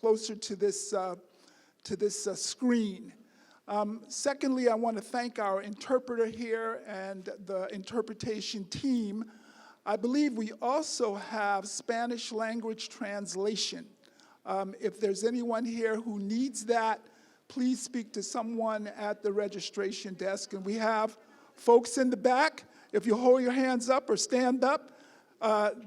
closer to this screen. Secondly, I want to thank our interpreter here and the interpretation team. I believe we also have Spanish language translation. If there's anyone here who needs that, please speak to someone at the registration desk. And we have folks in the back. If you hold your hands up or stand up,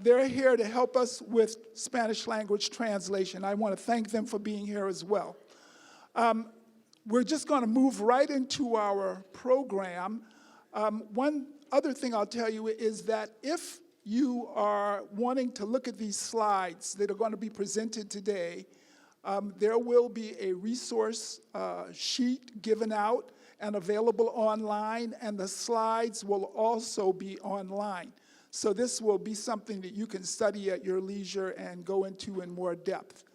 they're here to help us with Spanish language translation. I want to thank them for being here as well. We're just going to move right into our program. One other thing I'll tell you is that if you are wanting to look at these slides that are going to be presented today, there will be a resource sheet given out and available online, and the slides will also be online. So this will be something that you can study at your leisure and go into in more depth.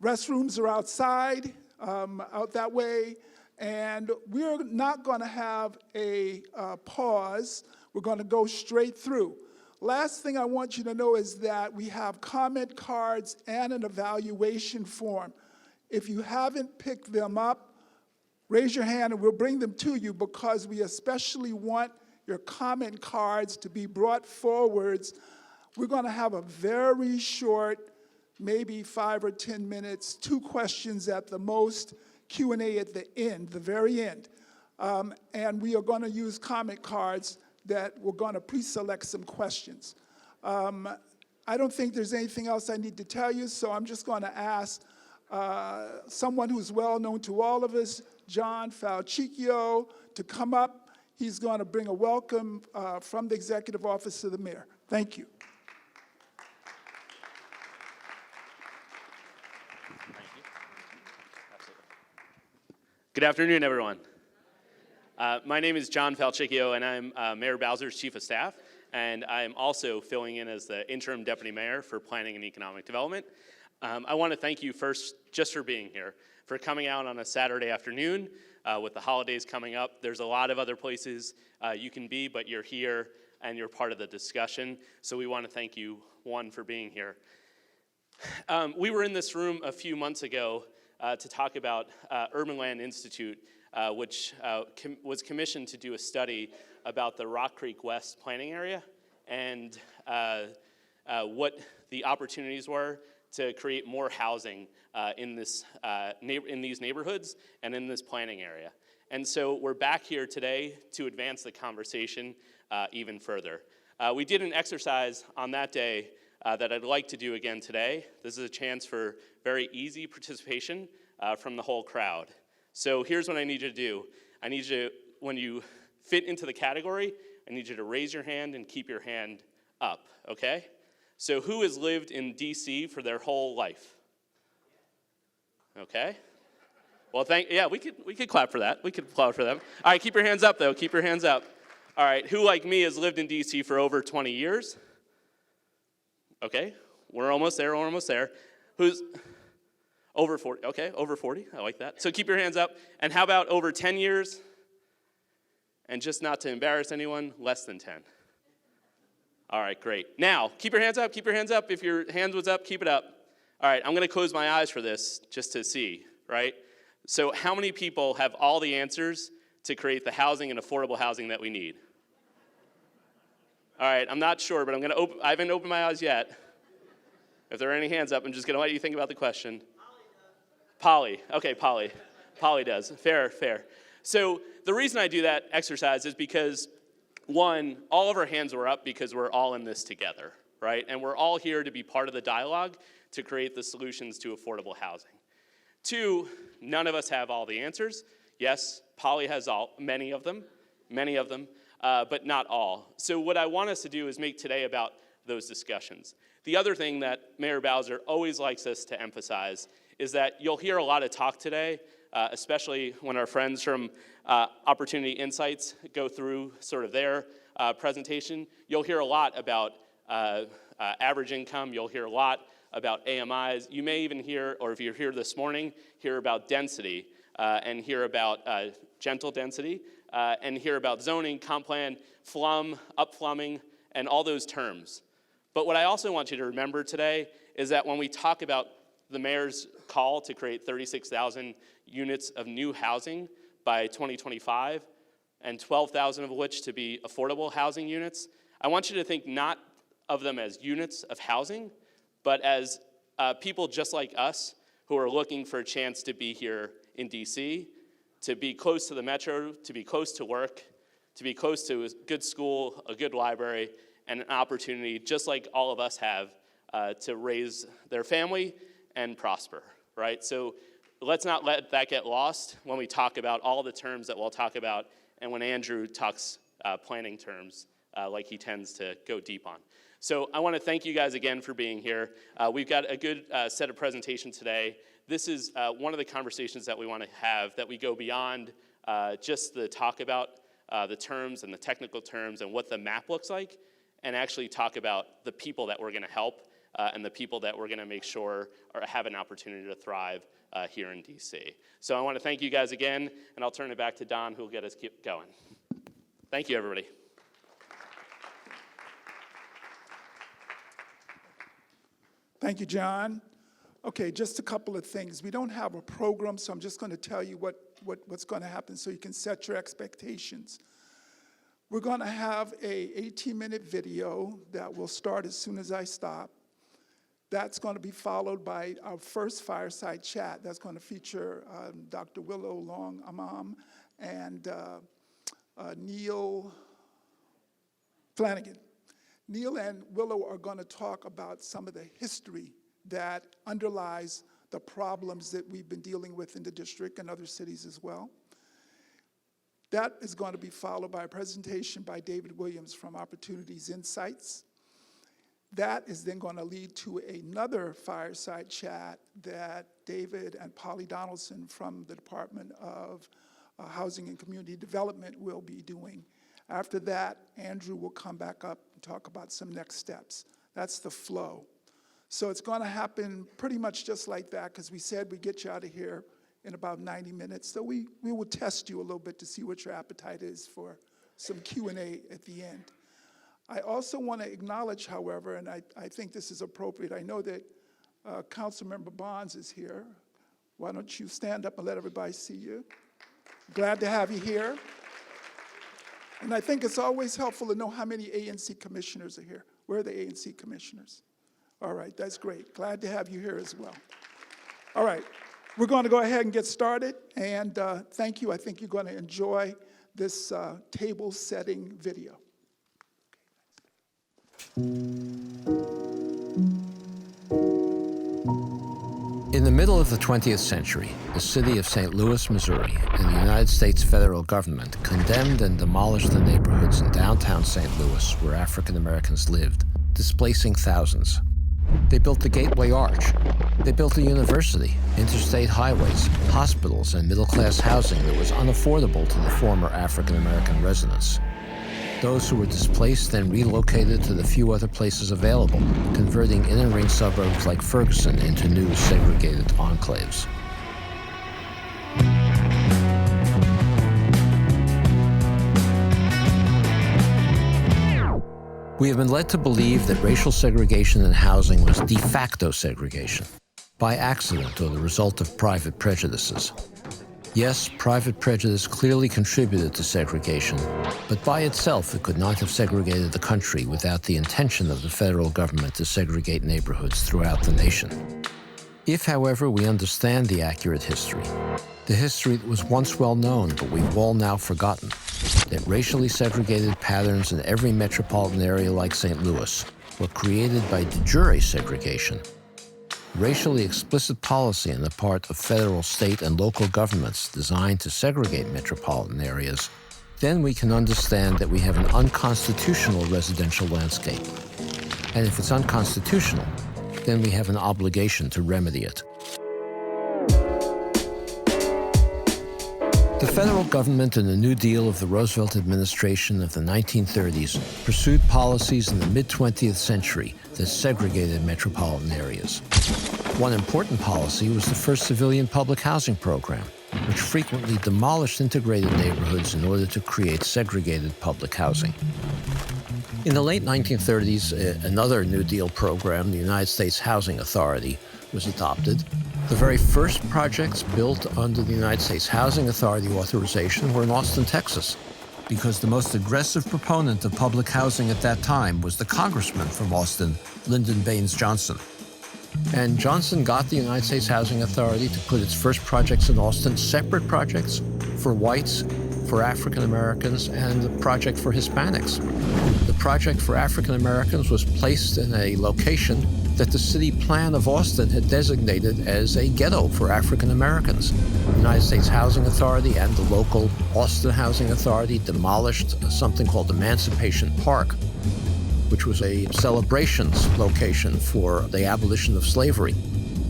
Restrooms are outside, out that way, and we're not going to have a pause. We're going to go straight through. Last thing I want you to know is that we have comment cards and an evaluation form. If you haven't picked them up, raise your hand and we'll bring them to you, because we especially want your comment cards to be brought forwards. We're going to have a very short, maybe 5 or 10 minutes, 2 questions at the most, Q&A at the end, the very end. And we are going to use comment cards that we're going to pre-select some questions. I don't think there's anything else I need to tell you, so I'm just going to ask someone who's well known to all of us, John Falcicchio, to come up. He's going to bring a welcome from the Executive Office of the Mayor. Thank you. Good afternoon, everyone. My name is John Falcicchio, and I'm Mayor Bowser's Chief of Staff, and I'm also filling in as the Interim Deputy Mayor for Planning and Economic Development. I want to thank you first just for being here, for coming out on a Saturday afternoon with the holidays coming up. There's a lot of other places you can be, but you're here and you're part of the discussion, so we want to thank you, one, for being here. We were in this room a few months ago to talk about Urban Land Institute, which was commissioned to do a study about the Rock Creek West planning area and what the opportunities were to create more housing in these neighborhoods and in this planning area. And so we're back here today to advance the conversation even further. We did an exercise on that day that I'd like to do again today. This is a chance for very easy participation from the whole crowd. So here's what I need you to do. I need you to, when you fit into the category, I need you to raise your hand and keep your hand up, okay? So who has lived in DC for their whole life? Okay. Well, we could clap for that. We could applaud for them. All right, keep your hands up, though. Keep your hands up. All right, who, like me, has lived in DC for over 20 years? Okay, we're almost there. Who's over 40? Okay, over 40, I like that. So keep your hands up. And how about over 10 years? And just not to embarrass anyone, less than 10. All right, great. Now, keep your hands up. If your hand was up, keep it up. All right, I'm going to close my eyes for this just to see, right? So how many people have all the answers to create the housing and affordable housing that we need? All right, I'm not sure, but I haven't opened my eyes yet. If there are any hands up, I'm just going to let you think about the question. Polly. Okay, Polly. Polly does. Fair. So the reason I do that exercise is because, one, all of our hands were up because we're all in this together, right? And we're all here to be part of the dialogue to create the solutions to affordable housing. Two, none of us have all the answers. Yes, Polly has many of them, but not all. So what I want us to do is make today about those discussions. The other thing that Mayor Bowser always likes us to emphasize is that you'll hear a lot of talk today, especially when our friends from Opportunity Insights go through sort of their presentation. You'll hear a lot about average income. You'll hear a lot about AMIs. You may even hear, or if you're here this morning, hear about density and hear about gentle density and hear about zoning, comp plan, flum, up-flumming, and all those terms. But what I also want you to remember today is that when we talk about the mayor's call to create 36,000 units of new housing by 2025, and 12,000 of which to be affordable housing units, I want you to think not of them as units of housing, but as people just like us who are looking for a chance to be here in DC, to be close to the metro, to be close to work, to be close to a good school, a good library, and an opportunity, just like all of us have, to raise their family and prosper, right? So let's not let that get lost when we talk about all the terms that we'll talk about, and when Andrew talks planning terms, like he tends to go deep on. So I want to thank you guys again for being here. We've got a good set of presentations today. This is one of the conversations that we want to have, that we go beyond just the talk about the terms and the technical terms and what the map looks like, and actually talk about the people that we're going to help and the people that we're going to make sure have an opportunity to thrive here in DC. So I want to thank you guys again, and I'll turn it back to Don, who will get us going. Thank you, everybody. Thank you, John. Okay, just a couple of things. We don't have a program, so I'm just going to tell you what's going to happen so you can set your expectations. We're going to have a 18-minute video that will start as soon as I stop. That's going to be followed by our first fireside chat. That's going to feature Dr. Willow Long-Amam and Neil Flanagan. Neil and Willow are going to talk about some of the history that underlies the problems that we've been dealing with in the district and other cities as well. That is going to be followed by a presentation by David Williams from Opportunities Insights. That is then going to lead to another fireside chat that David and Polly Donaldson from the Department of Housing and Community Development will be doing. After that, Andrew will come back up and talk about some next steps. That's the flow. So it's going to happen pretty much just like that, because we said we'd get you out of here in about 90 minutes. So we will test you a little bit to see what your appetite is for some Q&A at the end. I also want to acknowledge, however, and I think this is appropriate, I know that Councilmember Bonds is here. Why don't you stand up and let everybody see you? Glad to have you here. And I think it's always helpful to know how many ANC commissioners are here. Where are the ANC commissioners? All right, that's great. Glad to have you here as well. All right, we're going to go ahead and get started. And thank you. I think you're going to enjoy this table setting video. In the middle of the 20th century, the city of St. Louis, Missouri, and the United States federal government condemned and demolished the neighborhoods in downtown St. Louis where African Americans lived, displacing thousands. They built the Gateway Arch. They built a university, interstate highways, hospitals, and middle-class housing that was unaffordable to the former African American residents. Those who were displaced then relocated to the few other places available, converting inner-ring suburbs like Ferguson into new segregated enclaves. We have been led to believe that racial segregation in housing was de facto segregation, by accident or the result of private prejudices. Yes, private prejudice clearly contributed to segregation, but by itself it could not have segregated the country without the intention of the federal government to segregate neighborhoods throughout the nation. If, however, we understand the accurate history, the history that was once well known but we've all now forgotten, that racially segregated patterns in every metropolitan area like St. Louis were created by de jure segregation, racially explicit policy on the part of federal, state, and local governments designed to segregate metropolitan areas, then we can understand that we have an unconstitutional residential landscape. And if it's unconstitutional, then we have an obligation to remedy it. The federal government in the New Deal of the Roosevelt administration of the 1930s pursued policies in the mid-20th century that segregated metropolitan areas. One important policy was the first civilian public housing program, which frequently demolished integrated neighborhoods in order to create segregated public housing. In the late 1930s, another New Deal program, the United States Housing Authority, was adopted, the very first projects built under the United States Housing Authority authorization were in Austin, Texas, because the most aggressive proponent of public housing at that time was the congressman from Austin, Lyndon Baines Johnson. And Johnson got the United States Housing Authority to put its first projects in Austin, separate projects for whites, for African Americans, and a project for Hispanics. The project for African Americans was placed in a location that the city plan of Austin had designated as a ghetto for African Americans. The United States Housing Authority and the local Austin Housing Authority demolished something called Emancipation Park, which was a celebrations location for the abolition of slavery.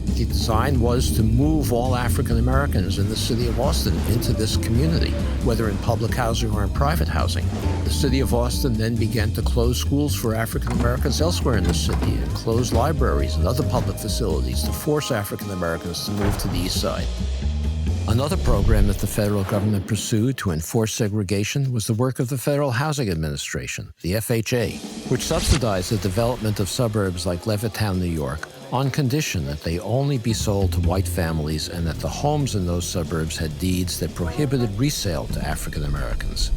The design was to move all African Americans in the city of Austin into this community, whether in public housing or in private housing. The city of Austin then began to close schools for African Americans elsewhere in the city and close libraries and other public facilities to force African Americans to move to the east side. Another program that the federal government pursued to enforce segregation was the work of the Federal Housing Administration, the FHA, which subsidized the development of suburbs like Levittown, New York, on condition that they only be sold to white families and that the homes in those suburbs had deeds that prohibited resale to African Americans.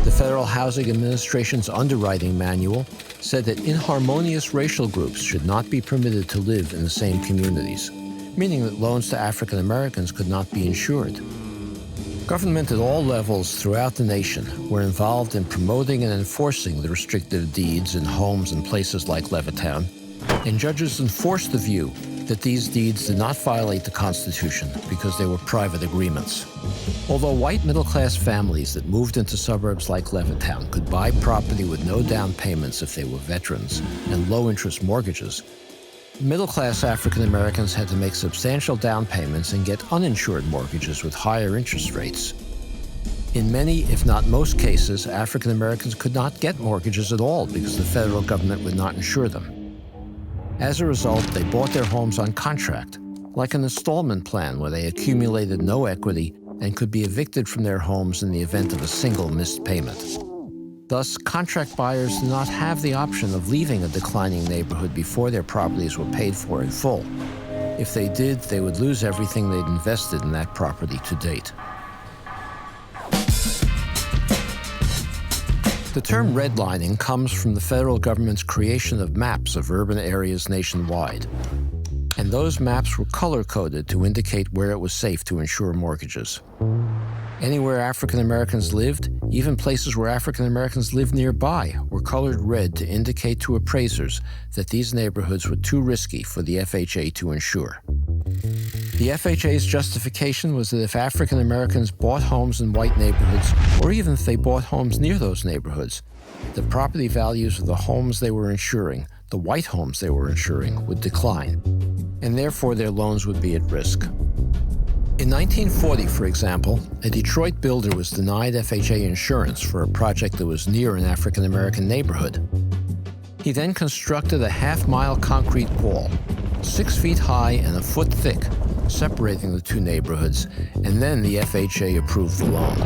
The Federal Housing Administration's underwriting manual said that inharmonious racial groups should not be permitted to live in the same communities, meaning that loans to African Americans could not be insured. Government at all levels throughout the nation were involved in promoting and enforcing the restrictive deeds in homes and places like Levittown, and judges enforced the view that these deeds did not violate the Constitution because they were private agreements. Although white middle-class families that moved into suburbs like Levittown could buy property with no down payments if they were veterans and low-interest mortgages, middle-class African Americans had to make substantial down payments and get uninsured mortgages with higher interest rates. In many, if not most cases, African Americans could not get mortgages at all because the federal government would not insure them. As a result, they bought their homes on contract, like an installment plan where they accumulated no equity and could be evicted from their homes in the event of a single missed payment. Thus, contract buyers did not have the option of leaving a declining neighborhood before their properties were paid for in full. If they did, they would lose everything they'd invested in that property to date. The term redlining comes from the federal government's creation of maps of urban areas nationwide. And those maps were color-coded to indicate where it was safe to insure mortgages. Anywhere African Americans lived, even places where African Americans lived nearby, were colored red to indicate to appraisers that these neighborhoods were too risky for the FHA to insure. The FHA's justification was that if African Americans bought homes in white neighborhoods, or even if they bought homes near those neighborhoods, the property values of the homes they were insuring, the white homes they were insuring, would decline, and therefore their loans would be at risk. In 1940, for example, a Detroit builder was denied FHA insurance for a project that was near an African American neighborhood. He then constructed a half-mile concrete wall, 6 feet high and a foot thick, separating the two neighborhoods, and then the FHA approved the loan.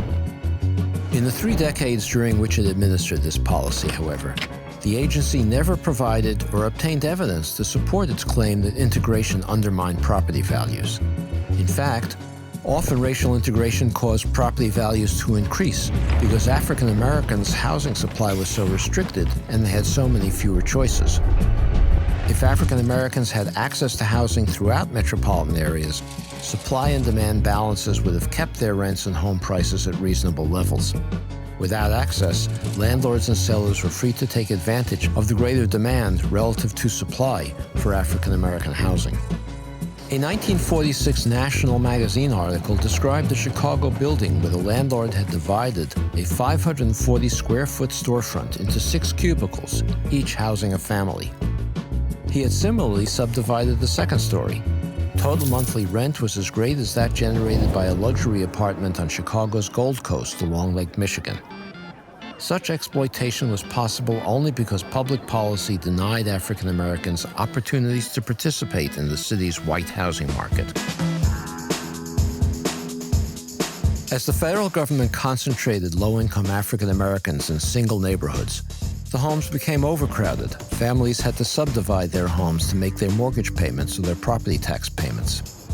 In the 3 decades during which it administered this policy, however, the agency never provided or obtained evidence to support its claim that integration undermined property values. In fact, often racial integration caused property values to increase because African Americans' housing supply was so restricted and they had so many fewer choices. If African Americans had access to housing throughout metropolitan areas, supply and demand balances would have kept their rents and home prices at reasonable levels. Without access, landlords and sellers were free to take advantage of the greater demand relative to supply for African American housing. A 1946 National Magazine article described a Chicago building where the landlord had divided a 540 square foot storefront into 6 cubicles, each housing a family. He had similarly subdivided the second story. Total monthly rent was as great as that generated by a luxury apartment on Chicago's Gold Coast along Lake Michigan. Such exploitation was possible only because public policy denied African Americans opportunities to participate in the city's white housing market. As the federal government concentrated low-income African Americans in single neighborhoods, The homes became overcrowded. Families had to subdivide their homes to make their mortgage payments or their property tax payments.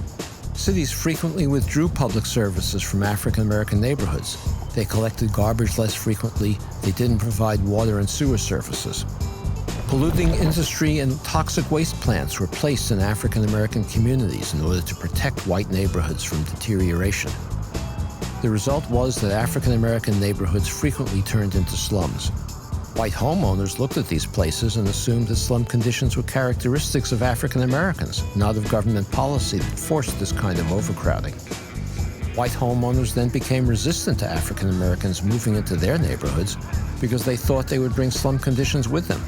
Cities frequently withdrew public services from African American neighborhoods. They collected garbage less frequently. They didn't provide water and sewer services. Polluting industry and toxic waste plants were placed in African American communities in order to protect white neighborhoods from deterioration. The result was that African American neighborhoods frequently turned into slums. White homeowners looked at these places and assumed that slum conditions were characteristics of African Americans, not of government policy that forced this kind of overcrowding. White homeowners then became resistant to African Americans moving into their neighborhoods because they thought they would bring slum conditions with them.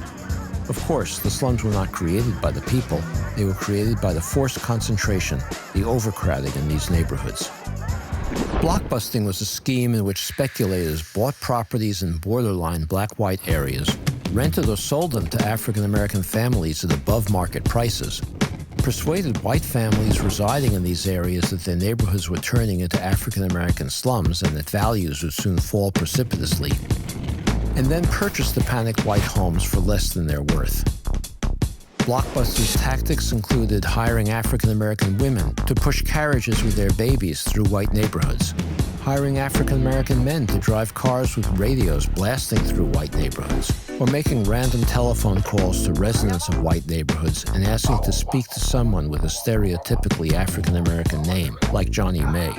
Of course, the slums were not created by the people. They were created by the forced concentration, the overcrowding in these neighborhoods. Blockbusting was a scheme in which speculators bought properties in borderline black-white areas, rented or sold them to African American families at above-market prices, persuaded white families residing in these areas that their neighborhoods were turning into African American slums and that values would soon fall precipitously, and then purchased the panicked white homes for less than their worth. Blockbusters' tactics included hiring African American women to push carriages with their babies through white neighborhoods, hiring African American men to drive cars with radios blasting through white neighborhoods, or making random telephone calls to residents of white neighborhoods and asking to speak to someone with a stereotypically African American name, like Johnny May.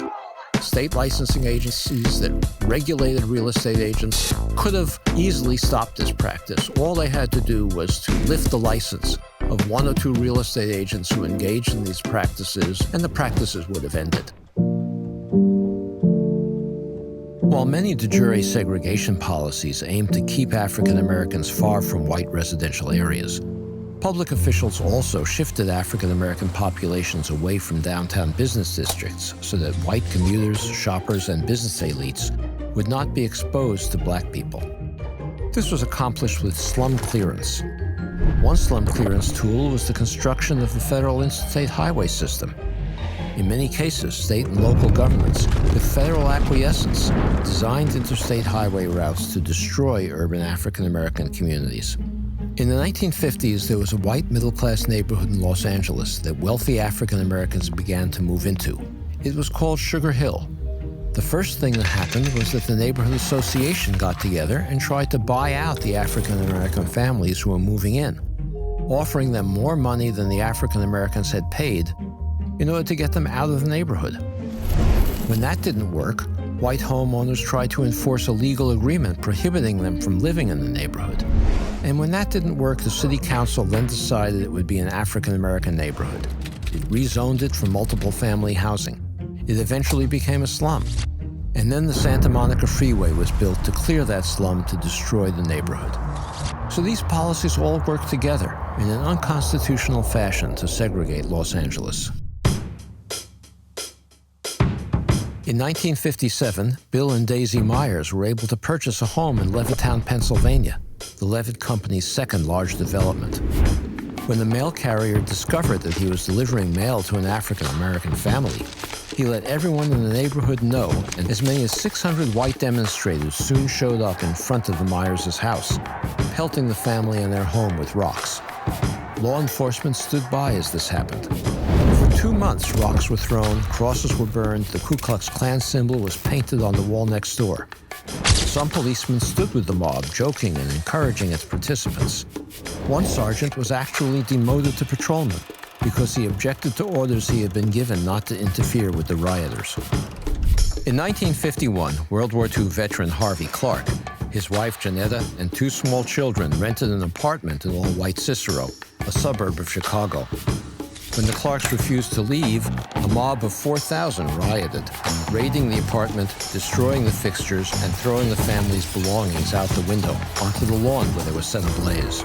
State licensing agencies that regulated real estate agents could have easily stopped this practice. All they had to do was to lift the license of one or two real estate agents who engaged in these practices, and the practices would have ended. While many de jure segregation policies aimed to keep African Americans far from white residential areas, public officials also shifted African American populations away from downtown business districts so that white commuters, shoppers, and business elites would not be exposed to black people. This was accomplished with slum clearance. One slum clearance tool was the construction of the federal interstate highway system. In many cases, state and local governments, with federal acquiescence, designed interstate highway routes to destroy urban African American communities. In the 1950s, there was a white middle-class neighborhood in Los Angeles that wealthy African Americans began to move into. It was called Sugar Hill. The first thing that happened was that the neighborhood association got together and tried to buy out the African American families who were moving in, offering them more money than the African Americans had paid in order to get them out of the neighborhood. When that didn't work, white homeowners tried to enforce a legal agreement prohibiting them from living in the neighborhood. And when that didn't work, the city council then decided it would be an African American neighborhood. It rezoned it for multiple family housing. It eventually became a slum. And then the Santa Monica Freeway was built to clear that slum to destroy the neighborhood. So these policies all worked together in an unconstitutional fashion to segregate Los Angeles. In 1957, Bill and Daisy Myers were able to purchase a home in Levittown, Pennsylvania, the Levitt Company's second large development. When the mail carrier discovered that he was delivering mail to an African American family, he let everyone in the neighborhood know, and as many as 600 white demonstrators soon showed up in front of the Myers' house, pelting the family and their home with rocks. Law enforcement stood by as this happened. For 2 months, rocks were thrown, crosses were burned, the Ku Klux Klan symbol was painted on the wall next door. Some policemen stood with the mob, joking and encouraging its participants. One sergeant was actually demoted to patrolman because he objected to orders he had been given not to interfere with the rioters. In 1951, World War II veteran Harvey Clark, his wife Janetta, and 2 small children rented an apartment in all-white Cicero, a suburb of Chicago. When the Clarks refused to leave, a mob of 4,000 rioted, raiding the apartment, destroying the fixtures, and throwing the family's belongings out the window onto the lawn where they were set ablaze.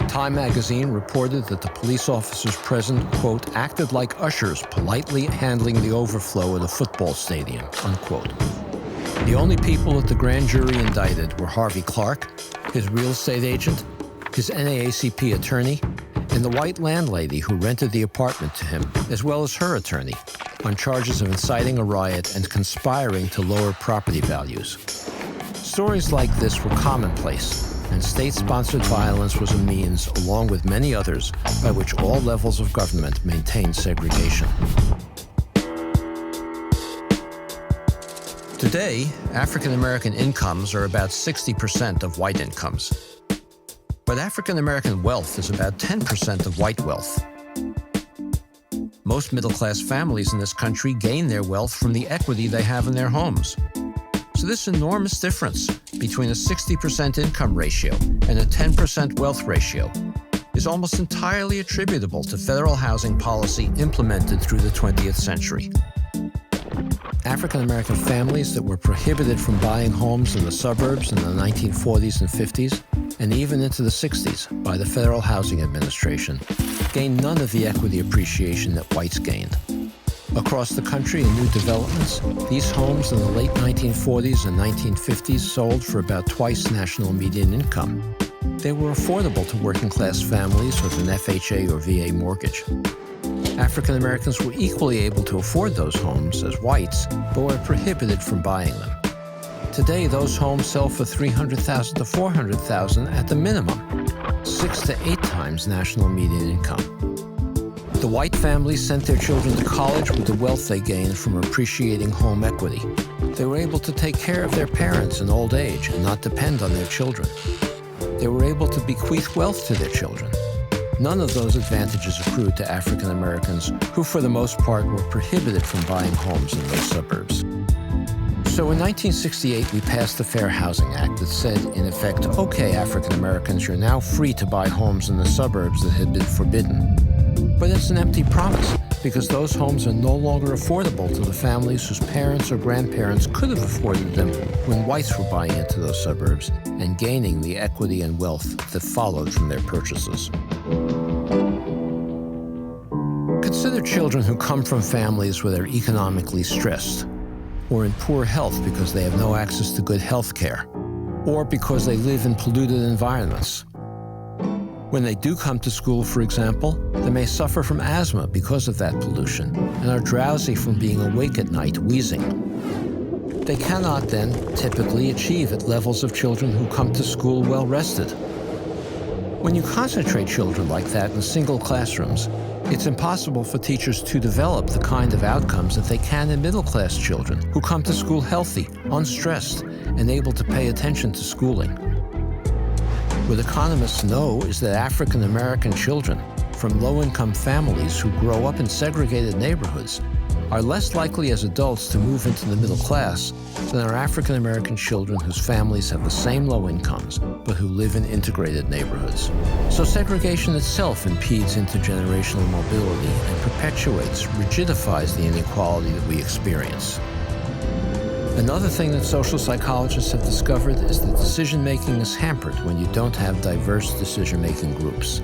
Time magazine reported that the police officers present, quote, acted like ushers politely handling the overflow at a football stadium, unquote. The only people that the grand jury indicted were Harvey Clark, his real estate agent, his NAACP attorney, and the white landlady who rented the apartment to him, as well as her attorney, on charges of inciting a riot and conspiring to lower property values. Stories like this were commonplace, and state-sponsored violence was a means, along with many others, by which all levels of government maintained segregation. Today, African American incomes are about 60% of white incomes. But African American wealth is about 10% of white wealth. Most middle-class families in this country gain their wealth from the equity they have in their homes. So this enormous difference between a 60% income ratio and a 10% wealth ratio is almost entirely attributable to federal housing policy implemented through the 20th century. African American families that were prohibited from buying homes in the suburbs in the 1940s and 50s, and even into the 60s by the Federal Housing Administration, gained none of the equity appreciation that whites gained. Across the country in new developments, these homes in the late 1940s and 1950s sold for about twice national median income. They were affordable to working-class families with an FHA or VA mortgage. African Americans were equally able to afford those homes as whites, but were prohibited from buying them. Today, those homes sell for $300,000 to $400,000 at the minimum, 6 to 8 times national median income. The white families sent their children to college with the wealth they gained from appreciating home equity. They were able to take care of their parents in old age and not depend on their children. They were able to bequeath wealth to their children. None of those advantages accrued to African Americans who, for the most part, were prohibited from buying homes in those suburbs. So in 1968, we passed the Fair Housing Act that said, in effect, okay, African Americans, you're now free to buy homes in the suburbs that had been forbidden. But it's an empty promise, because those homes are no longer affordable to the families whose parents or grandparents could have afforded them when whites were buying into those suburbs and gaining the equity and wealth that followed from their purchases. Consider children who come from families where they're economically stressed, or in poor health because they have no access to good health care, or because they live in polluted environments. When they do come to school, for example, they may suffer from asthma because of that pollution and are drowsy from being awake at night, wheezing. They cannot then typically achieve at levels of children who come to school well rested. When you concentrate children like that in single classrooms, it's impossible for teachers to develop the kind of outcomes that they can in middle-class children who come to school healthy, unstressed, and able to pay attention to schooling. What economists know is that African American children from low-income families who grow up in segregated neighborhoods are less likely as adults to move into the middle class than are African American children whose families have the same low incomes but who live in integrated neighborhoods. So segregation itself impedes intergenerational mobility and perpetuates, rigidifies the inequality that we experience. Another thing that social psychologists have discovered is that decision-making is hampered when you don't have diverse decision-making groups.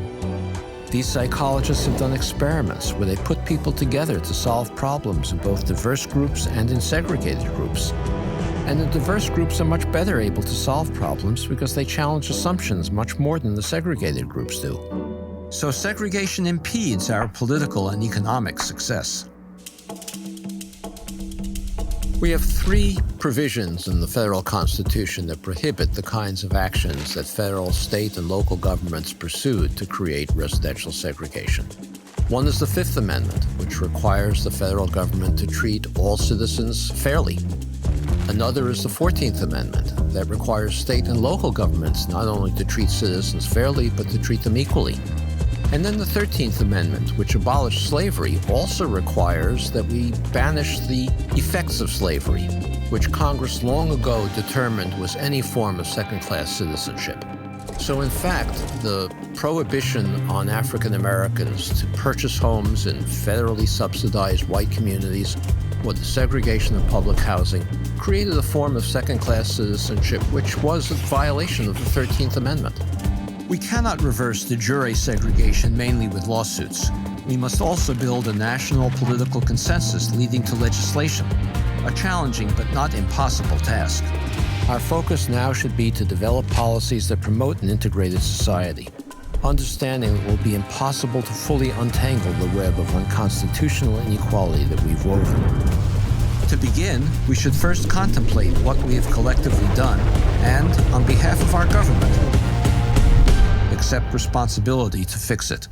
These psychologists have done experiments where they put people together to solve problems in both diverse groups and in segregated groups. And the diverse groups are much better able to solve problems because they challenge assumptions much more than the segregated groups do. So segregation impedes our political and economic success. We have 3 provisions in the federal Constitution that prohibit the kinds of actions that federal, state, and local governments pursued to create residential segregation. One is the 5th Amendment, which requires the federal government to treat all citizens fairly. Another is the 14th Amendment that requires state and local governments not only to treat citizens fairly, but to treat them equally. And then the 13th Amendment, which abolished slavery, also requires that we banish the effects of slavery, which Congress long ago determined was any form of second-class citizenship. So in fact, the prohibition on African Americans to purchase homes in federally subsidized white communities or the segregation of public housing created a form of second-class citizenship which was a violation of the 13th Amendment. We cannot reverse de jure segregation mainly with lawsuits. We must also build a national political consensus leading to legislation, a challenging but not impossible task. Our focus now should be to develop policies that promote an integrated society, understanding it will be impossible to fully untangle the web of unconstitutional inequality that we've woven. To begin, we should first contemplate what we have collectively done and, on behalf of our government, accept responsibility to fix it.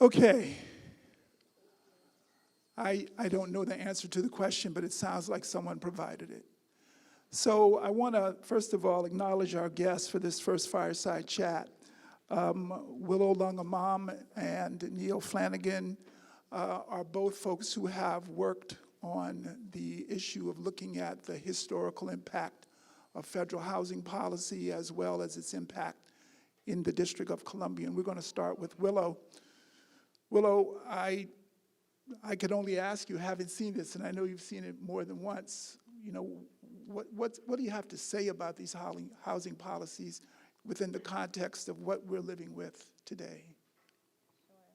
Okay. I don't know the answer to the question, but it sounds like someone provided it. So I want to, first of all, acknowledge our guests for this first fireside chat. Willow Lungamam and Neil Flanagan are both folks who have worked on the issue of looking at the historical impact of federal housing policy as well as its impact in the District of Columbia. And we're going to start with Willow. Willow, I could only ask you, having seen this, and I know you've seen it more than once, you know, what do you have to say about these housing policies within the context of what we're living with today? Sure.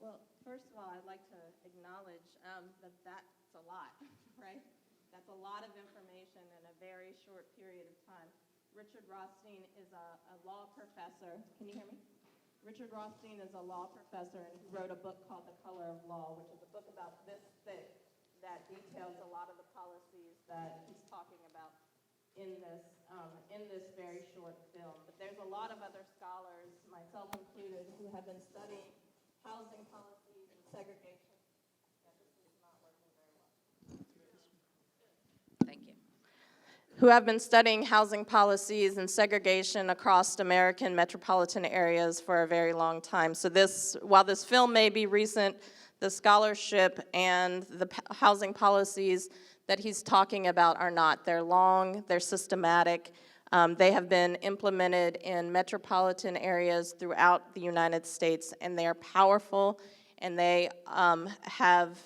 Well, first of all, I'd like to acknowledge that that's a lot, right? That's a lot of information in a very short period of time. Richard Rothstein is a law professor. Can you hear me? Richard Rothstein is a law professor, and he wrote a book called The Color of Law, which is a book about this thick that details a lot of the policies that he's talking about in this very short film. But there's a lot of other scholars, myself included, who have been studying housing policies and segregation. Yeah, this is not working very well. Thank you. Who have been studying housing policies and segregation across American metropolitan areas for a very long time. So while this film may be recent, the scholarship and the housing policies that he's talking about are not. They're long, they're systematic. They have been implemented in metropolitan areas throughout the United States, and they are powerful, and they have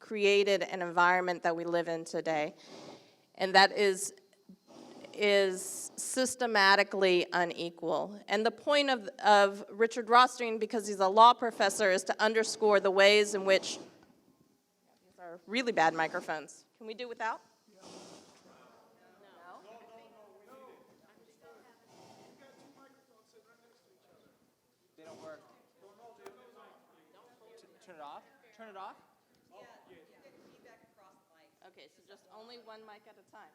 created an environment that we live in today. And that is systematically unequal. And the point of Richard Rothstein, because he's a law professor, is to underscore the ways in which, these are really bad microphones. Can we do without? No? They don't work. Turn it off? Turn it off? Okay, so just only one mic at a time.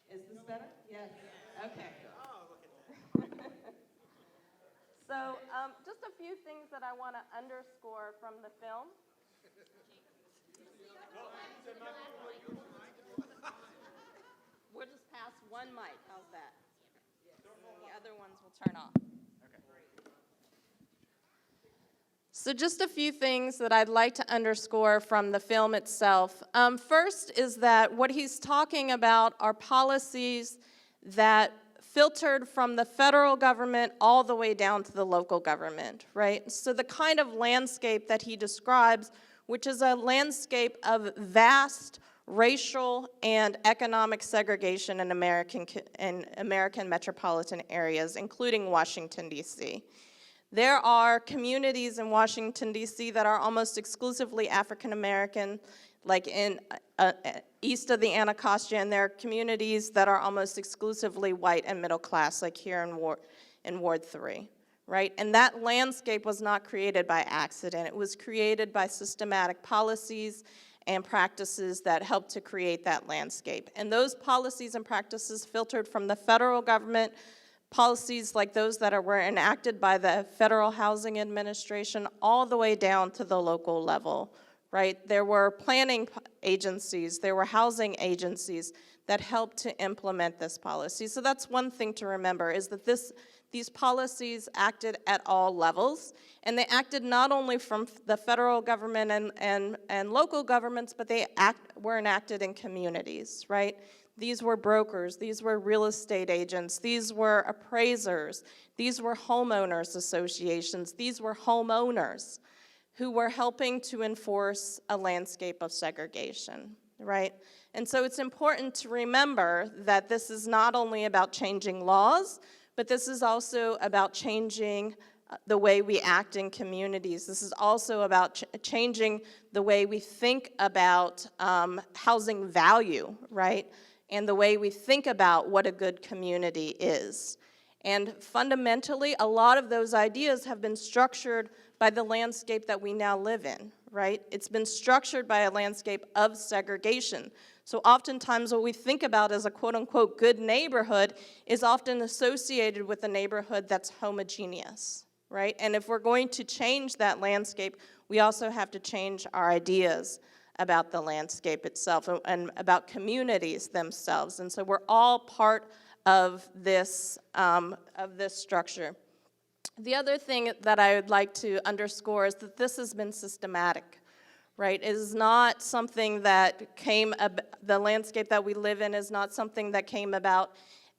Is this better? Yes. Okay. Oh, look at that. So just a few things that I want to underscore from the film. We'll just pass one mic. How's that? The other ones will turn off. So just a few things that I'd like to underscore from the film itself. First is that what he's talking about are policies that filtered from the federal government all the way down to the local government, right? So the kind of landscape that he describes, which is a landscape of vast racial and economic segregation in American metropolitan areas, including Washington, D.C. There are communities in Washington, D.C. that are almost exclusively African American, like in east of the Anacostia, and there are communities that are almost exclusively white and middle class, like here in Ward 3, right? And that landscape was not created by accident. It was created by systematic policies and practices that helped to create that landscape. And those policies and practices filtered from the federal government, policies like those that were enacted by the Federal Housing Administration all the way down to the local level, right? There were planning agencies, there were housing agencies that helped to implement this policy. So that's one thing to remember, is that these policies acted at all levels, and they acted not only from the federal government and local governments, but they were enacted in communities, right? These were brokers, these were real estate agents, these were appraisers, these were homeowners associations, these were homeowners who were helping to enforce a landscape of segregation, right? And so it's important to remember that this is not only about changing laws, but this is also about changing the way we act in communities. This is also about changing the way we think about housing value, right? And the way we think about what a good community is. And fundamentally, a lot of those ideas have been structured by the landscape that we now live in, right? It's been structured by a landscape of segregation. So oftentimes what we think about as a quote-unquote good neighborhood is often associated with a neighborhood that's homogeneous, right? And if we're going to change that landscape, we also have to change our ideas about the landscape itself and about communities themselves. And so we're all part of this structure. The other thing that I would like to underscore is that this has been systematic, right? It is not something that the landscape that we live in is not something that came about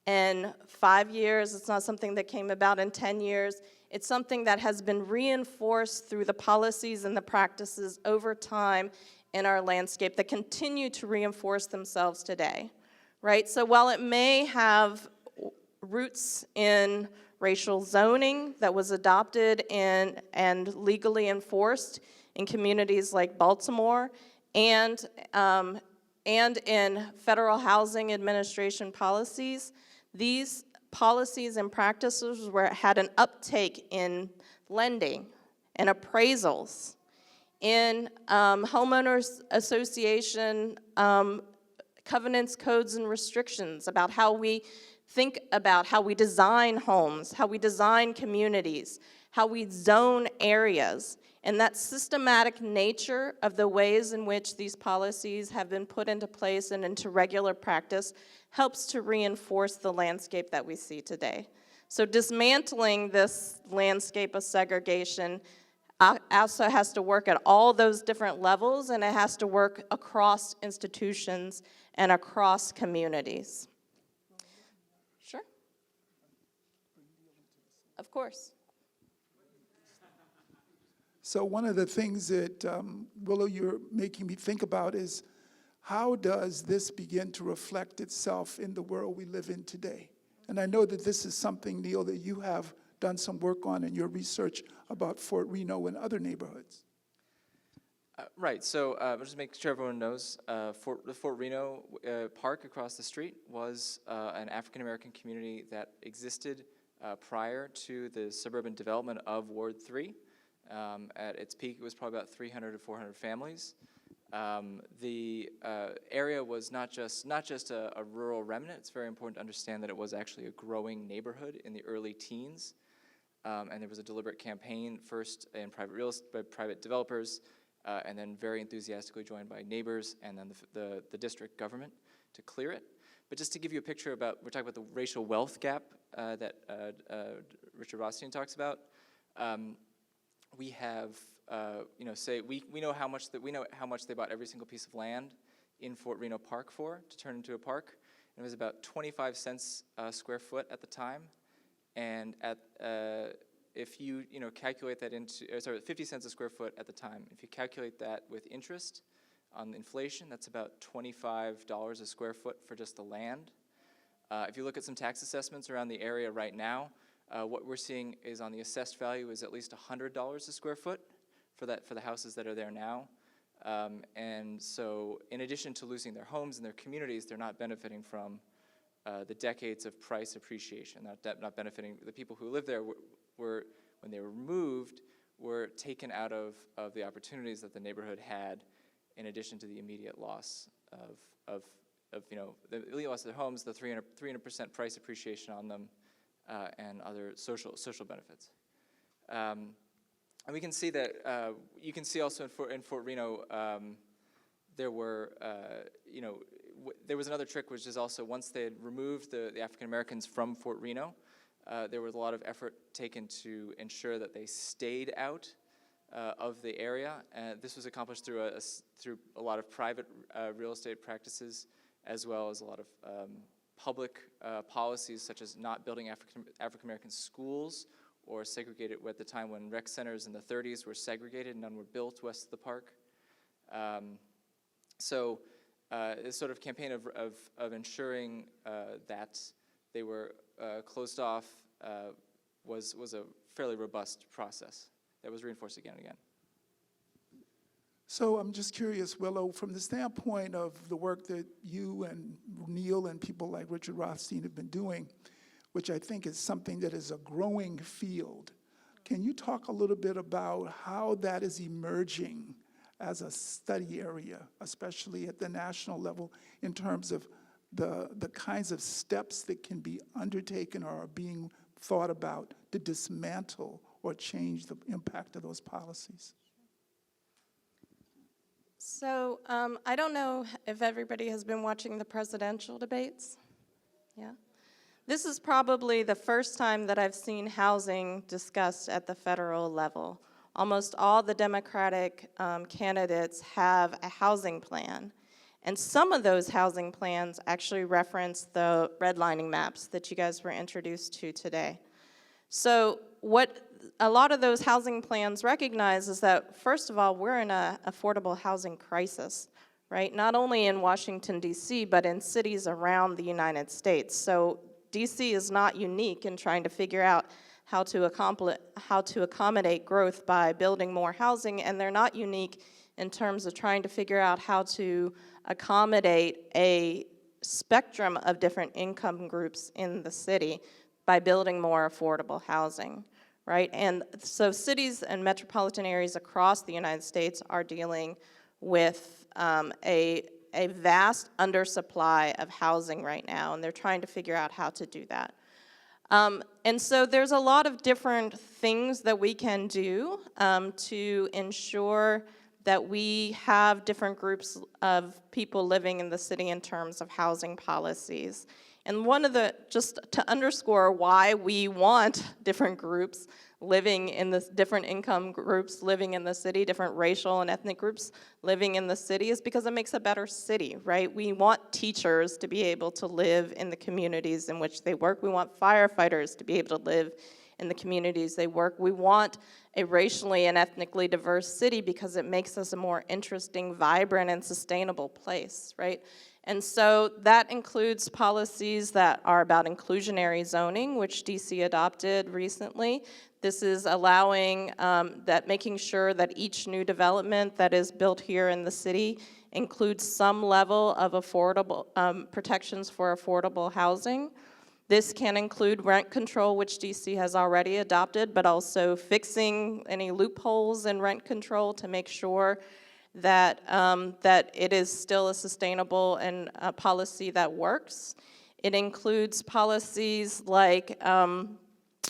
in 5 years. It's not something that came about in 10 years. It's something that has been reinforced through the policies and the practices over time in our landscape that continue to reinforce themselves today, right? So while it may have roots in racial zoning that was adopted and legally enforced in communities like Baltimore, and in federal housing administration policies, these policies and practices had an uptake in lending and appraisals, in homeowners association covenants, codes, and restrictions about how we think about how we design homes, how we design communities, how we zone areas. And that systematic nature of the ways in which these policies have been put into place and into regular practice helps to reinforce the landscape that we see today. So dismantling this landscape of segregation also has to work at all those different levels, and it has to work across institutions and across communities. Sure. Of course. So one of the things that, Willow, you're making me think about is how does this begin to reflect itself in the world we live in today? And I know that this is something, Neil, that you have done some work on in your research about Fort Reno and other neighborhoods. Right, so just to make sure everyone knows, the Fort Reno Park across the street was an African-American community that existed prior to the suburban development of Ward 3. At its peak, it was probably about 300 to 400 families. The area was not just a rural remnant. It's very important to understand that it was actually a growing neighborhood in the early teens. And there was a deliberate campaign, first in private developers, and then very enthusiastically joined by neighbors and then the district government to clear it. But just to give you a picture about, we're talking about the racial wealth gap that Richard Rothstein talks about. We have, say we know how much they bought every single piece of land in Fort Reno Park for to turn into a park. And it was about 25 cents a square foot at the time, and if you calculate that into 50 cents a square foot at the time. If you calculate that with interest on inflation, that's about $25 a square foot for just the land. If you look at some tax assessments around the area right now, what we're seeing is on the assessed value is at least $100 a square foot for the houses that are there now. And so in addition to losing their homes and their communities, they're not benefiting from the decades of price appreciation, not benefiting. The people who live there were when they were removed, were taken out of the opportunities that the neighborhood had, in addition to the immediate loss of the immediate loss of their homes, the 300% price appreciation on them, and other social benefits. And we can see that, you can see also in Fort Reno, there were, there was another trick, which is also once they had removed the African Americans from Fort Reno, there was a lot of effort taken to ensure that they stayed out of the area. This was accomplished through a lot of private real estate practices, as well as a lot of public policies, such as not building African American schools or segregated at the time when rec centers in the 30s were segregated, none were built west of the park. So this sort of campaign of ensuring that they were closed off was a fairly robust process that was reinforced again and again. So I'm just curious, Willow, from the standpoint of the work that you and Neil and people like Richard Rothstein have been doing, which I think is something that is a growing field, can you talk a little bit about how that is emerging as a study area, especially at the national level, in terms of the kinds of steps that can be undertaken or are being thought about to dismantle or change the impact of those policies? So I don't know if everybody has been watching the presidential debates. Yeah. This is probably the first time that I've seen housing discussed at the federal level. Almost all the Democratic candidates have a housing plan. And some of those housing plans actually reference the redlining maps that you guys were introduced to today. So what a lot of those housing plans recognize is that, first of all, we're in an affordable housing crisis, right? Not only in Washington, D.C., but in cities around the United States. So D.C. is not unique in trying to figure out how to accommodate growth by building more housing, and they're not unique in terms of trying to figure out how to accommodate a spectrum of different income groups in the city by building more affordable housing, right? And so cities and metropolitan areas across the United States are dealing with a vast undersupply of housing right now, and they're trying to figure out how to do that. And so there's a lot of different things that we can do to ensure that we have different groups of people living in the city in terms of housing policies. And one of the, just to underscore why we want different groups living in this, different income groups living in the city, different racial and ethnic groups living in the city, is because it makes a better city, right? We want teachers to be able to live in the communities in which they work. We want firefighters to be able to live in the communities they work. We want a racially and ethnically diverse city because it makes us a more interesting, vibrant, and sustainable place, right? And so that includes policies that are about inclusionary zoning, which DC adopted recently. This is allowing making sure that each new development that is built here in the city includes some level of affordable protections for affordable housing. This can include rent control, which DC has already adopted, but also fixing any loopholes in rent control to make sure that that it is still a sustainable and a policy that works. It includes policies like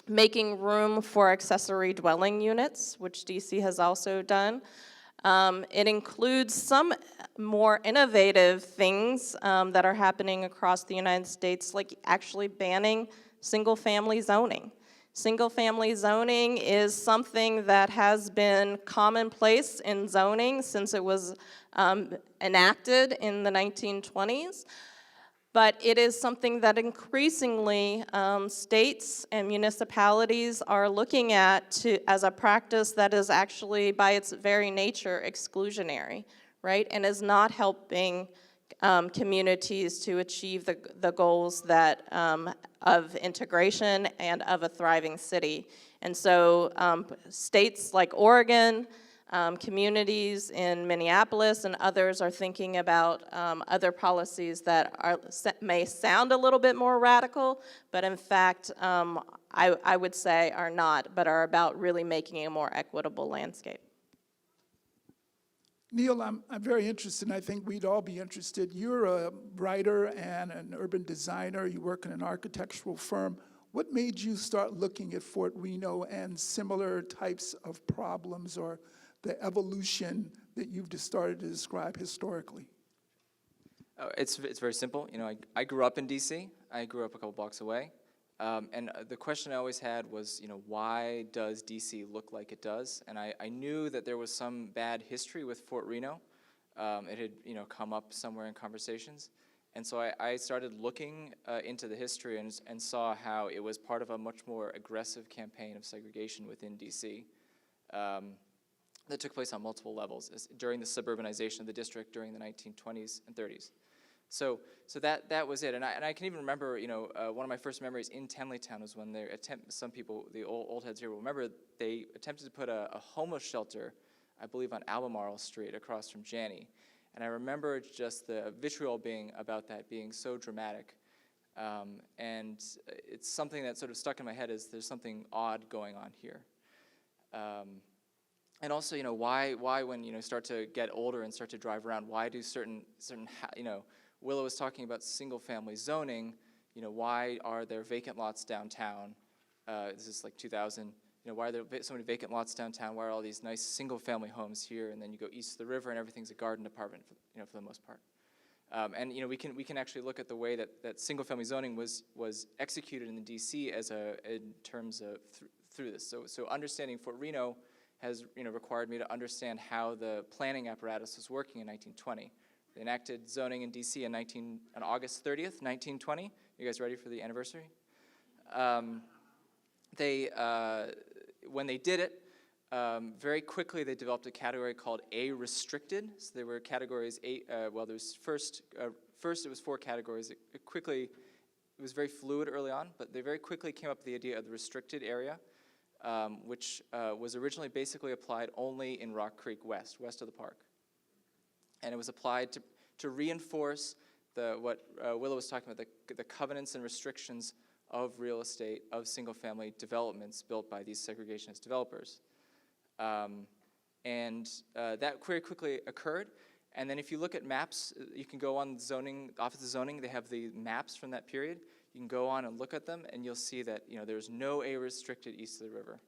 making room for accessory dwelling units, which DC has also done. It includes some more innovative things that are happening across the United States, like actually banning single-family zoning. Single-family zoning is something that has been commonplace in zoning since it was enacted in the 1920s. But it is something that increasingly states and municipalities are looking at as a practice that is actually, by its very nature, exclusionary, right? And is not helping communities to achieve the goals that of integration and of a thriving city. And so states like Oregon, communities in Minneapolis and others are thinking about other policies that may sound a little bit more radical, but in fact, I would say are not, but are about really making a more equitable landscape. Neil, I'm very interested, and I think we'd all be interested. You're a writer and an urban designer. You work in an architectural firm. What made you start looking at Fort Reno and similar types of problems, or the evolution that you've just started to describe historically? It's very simple. You know, I grew up in DC. I grew up a couple blocks away. And the question I always had was, you know, why does DC look like it does? And I knew that there was some bad history with Fort Reno. It had, you know, come up somewhere in conversations. And so I started looking into the history and saw how it was part of a much more aggressive campaign of segregation within DC that took place on multiple levels during the suburbanization of the district during the 1920s and 30s. So that was it, and I can even remember, one of my first memories in Tenleytown was when some people, the old heads here will remember, they attempted to put a homeless shelter, I believe on Albemarle Street across from Janney, and I remember just the vitriol about that being so dramatic, and it's something that sort of stuck in my head as there's something odd going on here. And also, why when start to get older and start to drive around, why do certain Willow was talking about single-family zoning. Why are there vacant lots downtown? This is like 2000. Why are there so many vacant lots downtown? Why are all these nice single-family homes here? And then you go east of the river, and everything's a garden apartment, for the most part. And we can actually look at the way that single-family zoning was executed in the D.C. in terms of through this. So understanding Fort Reno has required me to understand how the planning apparatus was working in 1920. They enacted zoning in D.C. on August 30th, 1920. You guys ready for the anniversary? When they did it, very quickly they developed a category called A restricted. So there were categories there's first it was 4 categories. It was very fluid early on, but they very quickly came up with the idea of the restricted area, which was originally basically applied only in Rock Creek west of the park. And it was applied to reinforce what Willow was talking about, the covenants and restrictions of real estate, of single-family developments built by these segregationist developers. And that very quickly occurred. And then if you look at maps, you can go on zoning, Office of Zoning, they have the maps from that period. You can go on and look at them, and you'll see that there's no A-restricted east of the river.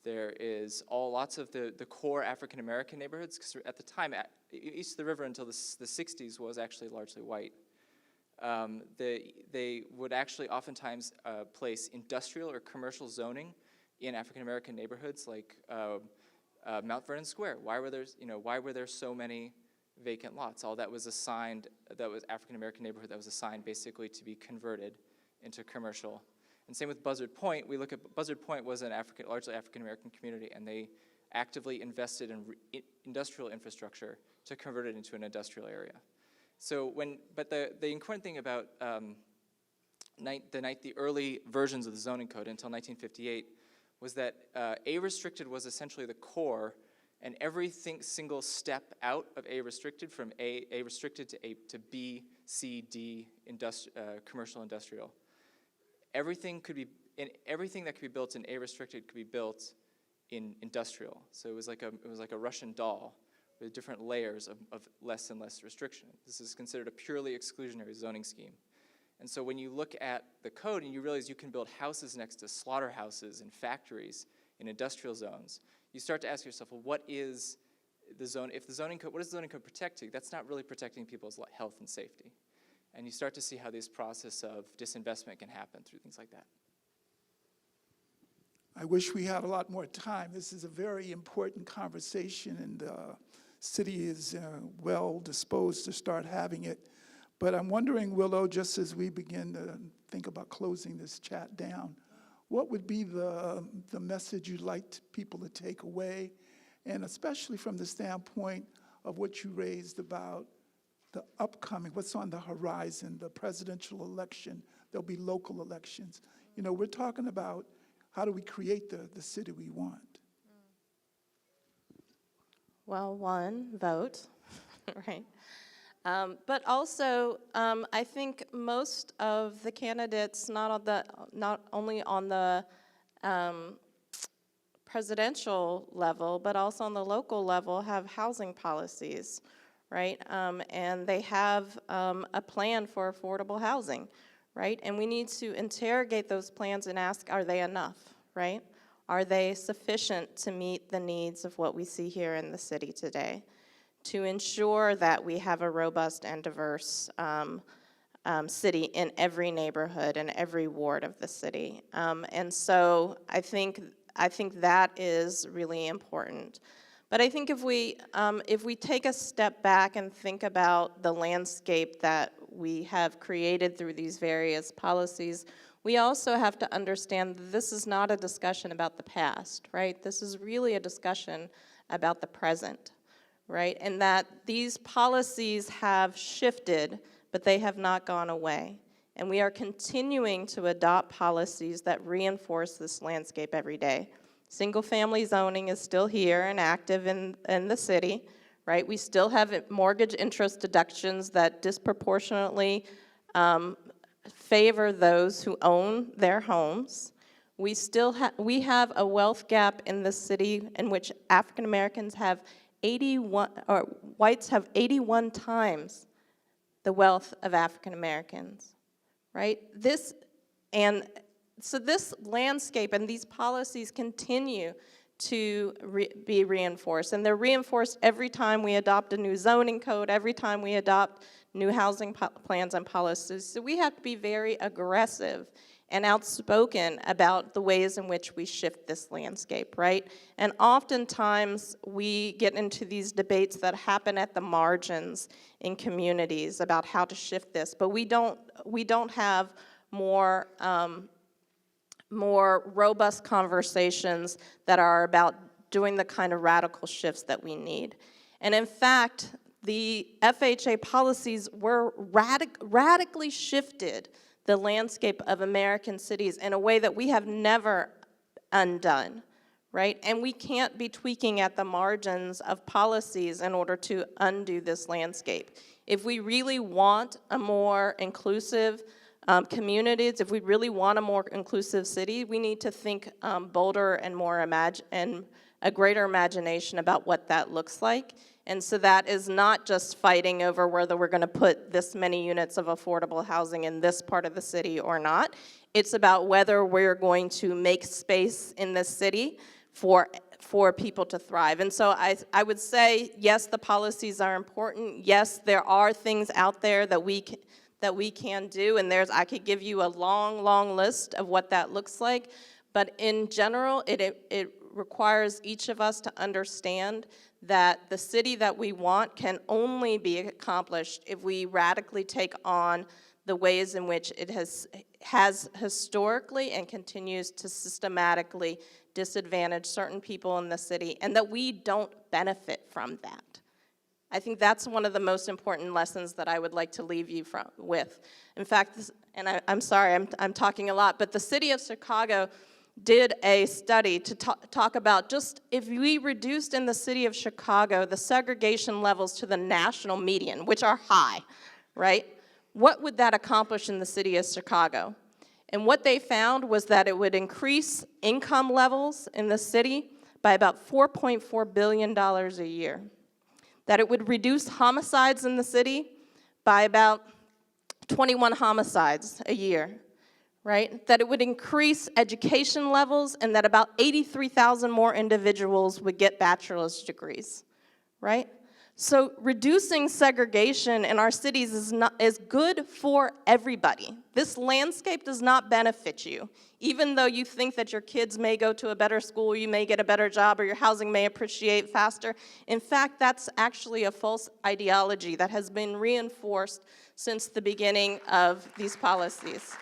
There is lots of the core African-American neighborhoods, because at the time, east of the river until the 60s was actually largely white. They would actually oftentimes place industrial or commercial zoning in African-American neighborhoods like Mount Vernon Square. Why were there so many vacant lots? All that was assigned, that was African-American neighborhood that was assigned basically to be converted into commercial. And same with Buzzard Point. We look at Buzzard Point was largely African-American community, and they actively invested in industrial infrastructure to convert it into an industrial area. So but the important thing about the early versions of the zoning code until 1958 was that A-restricted was essentially the core, and every single step out of A-restricted, from A-restricted to B, C, D, commercial industrial, everything that could be built in A-restricted could be built in industrial. So it was like a Russian doll with different layers of less and less restriction. This is considered a purely exclusionary zoning scheme. And so when you look at the code and you realize you can build houses next to slaughterhouses and factories in industrial zones, you start to ask yourself, well, what is the zone? If the zoning code, what is the zoning code protecting? That's not really protecting people's health and safety. And you start to see how this process of disinvestment can happen through things like that. I wish we had a lot more time. This is a very important conversation, and the city is well disposed to start having it. But I'm wondering, Willow, just as we begin to think about closing this chat down, what would be the message you'd like people to take away, and especially from the standpoint of what you raised about the upcoming, what's on the horizon, the presidential election, there'll be local elections. We're talking about how do we create the city we want? Well, one, vote, right? But also, I think most of the candidates, not only on the presidential level, but also on the local level, have housing policies, right? And they have a plan for affordable housing, right? And we need to interrogate those plans and ask, are they enough, right? Are they sufficient to meet the needs of what we see here in the city today, to ensure that we have a robust and diverse city in every neighborhood and every ward of the city? And so I think that is really important. But I think if we take a step back and think about the landscape that we have created through these various policies, we also have to understand that this is not a discussion about the past, right? This is really a discussion about the present, right? And that these policies have shifted, but they have not gone away. And we are continuing to adopt policies that reinforce this landscape every day. Single-family zoning is still here and active in the city, right? We still have mortgage interest deductions that disproportionately favor those who own their homes. We have a wealth gap in the city in which African Americans have 81, or whites have 81 times the wealth of African Americans, right? So this landscape and these policies continue to be reinforced, and they're reinforced every time we adopt a new zoning code, every time we adopt new housing plans and policies. So we have to be very aggressive and outspoken about the ways in which we shift this landscape, right? And oftentimes we get into these debates that happen at the margins in communities about how to shift this, but we don't have more robust conversations that are about doing the kind of radical shifts that we need. And in fact, the FHA policies were radically shifted the landscape of American cities in a way that we have never undone, right? And we can't be tweaking at the margins of policies in order to undo this landscape. If we really want a more inclusive communities, if we really want a more inclusive city, we need to think bolder and more and a greater imagination about what that looks like. And so that is not just fighting over whether we're going to put this many units of affordable housing in this part of the city or not. It's about whether we're going to make space in this city for people to thrive. And so I would say, yes, the policies are important. Yes, there are things out there that we can do, and I could give you a long list of what that looks like. But in general, it requires each of us to understand that the city that we want can only be accomplished if we radically take on the ways in which it has historically and continues to systematically disadvantage certain people in the city, and that we don't benefit from that. I think that's one of the most important lessons that I would like to leave you with. In fact, I'm sorry, I'm talking a lot, but the city of Chicago did a study to talk about just if we reduced in the city of Chicago the segregation levels to the national median, which are high, right? What would that accomplish in the city of Chicago? And what they found was that it would increase income levels in the city by about $4.4 billion a year. That it would reduce homicides in the city by about 21 homicides a year, right? That it would increase education levels, and that about 83,000 more individuals would get bachelor's degrees, right? So reducing segregation in our cities is good for everybody. This landscape does not benefit you. Even though you think that your kids may go to a better school, you may get a better job, or your housing may appreciate faster. In fact, that's actually a false ideology that has been reinforced since the beginning of these policies.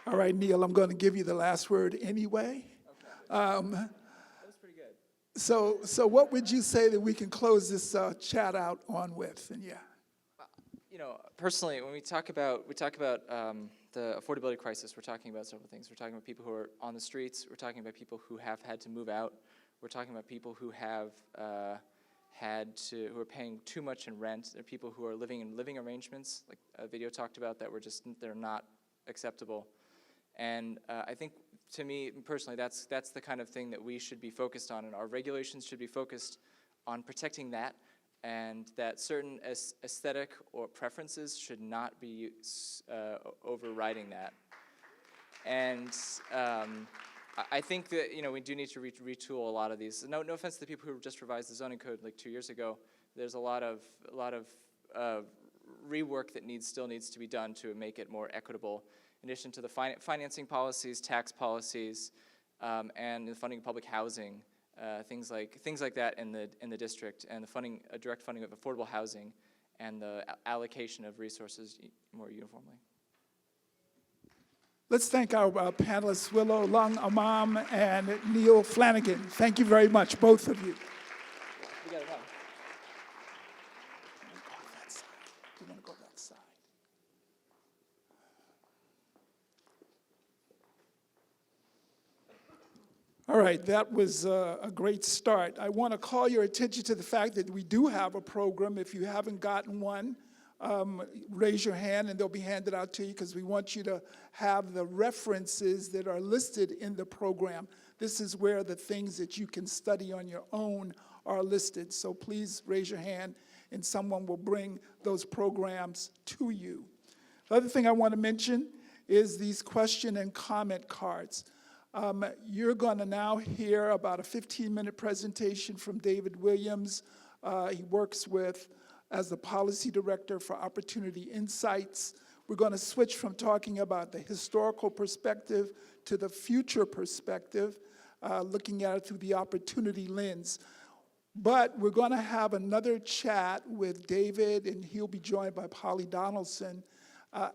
All right, Neil, I'm going to give you the last word anyway. Okay. So what would you say that we can close this chat out on with? And yeah. You know, personally, when we talk about the affordability crisis, we're talking about several things. We're talking about people who are on the streets. We're talking about people who have had to move out. We're talking about people who have who are paying too much in rent. There are people who are living in living arrangements, like a video talked about, that they're not acceptable. And I think, to me personally, that's the kind of thing that we should be focused on, and our regulations should be focused on protecting that, and that certain aesthetic or preferences should not be overriding that. And I think that, you know, we do need to retool a lot of these. No offense to the people who just revised the zoning code like 2 years ago. There's a lot of rework that still needs to be done to make it more equitable. In addition to the financing policies, tax policies, and the funding of public housing, things like that in the district, and the funding, direct funding of affordable housing, and the allocation of resources more uniformly. Let's thank our panelists, Willow Lung Amam and Neil Flanagan. Thank you very much, both of you. We got it now. You want to go that side? All right, that was a great start. I want to call your attention to the fact that we do have a program. If you haven't gotten one, raise your hand and they'll be handed out to you, because we want you to have the references that are listed in the program. This is where the things that you can study on your own are listed. So please raise your hand and someone will bring those programs to you. The other thing I want to mention is these question and comment cards. You're going to now hear about a 15-minute presentation from David Williams. He works as the policy director for Opportunity Insights. We're going to switch from talking about the historical perspective to the future perspective, looking at it through the opportunity lens. But we're going to have another chat with David, and he'll be joined by Polly Donaldson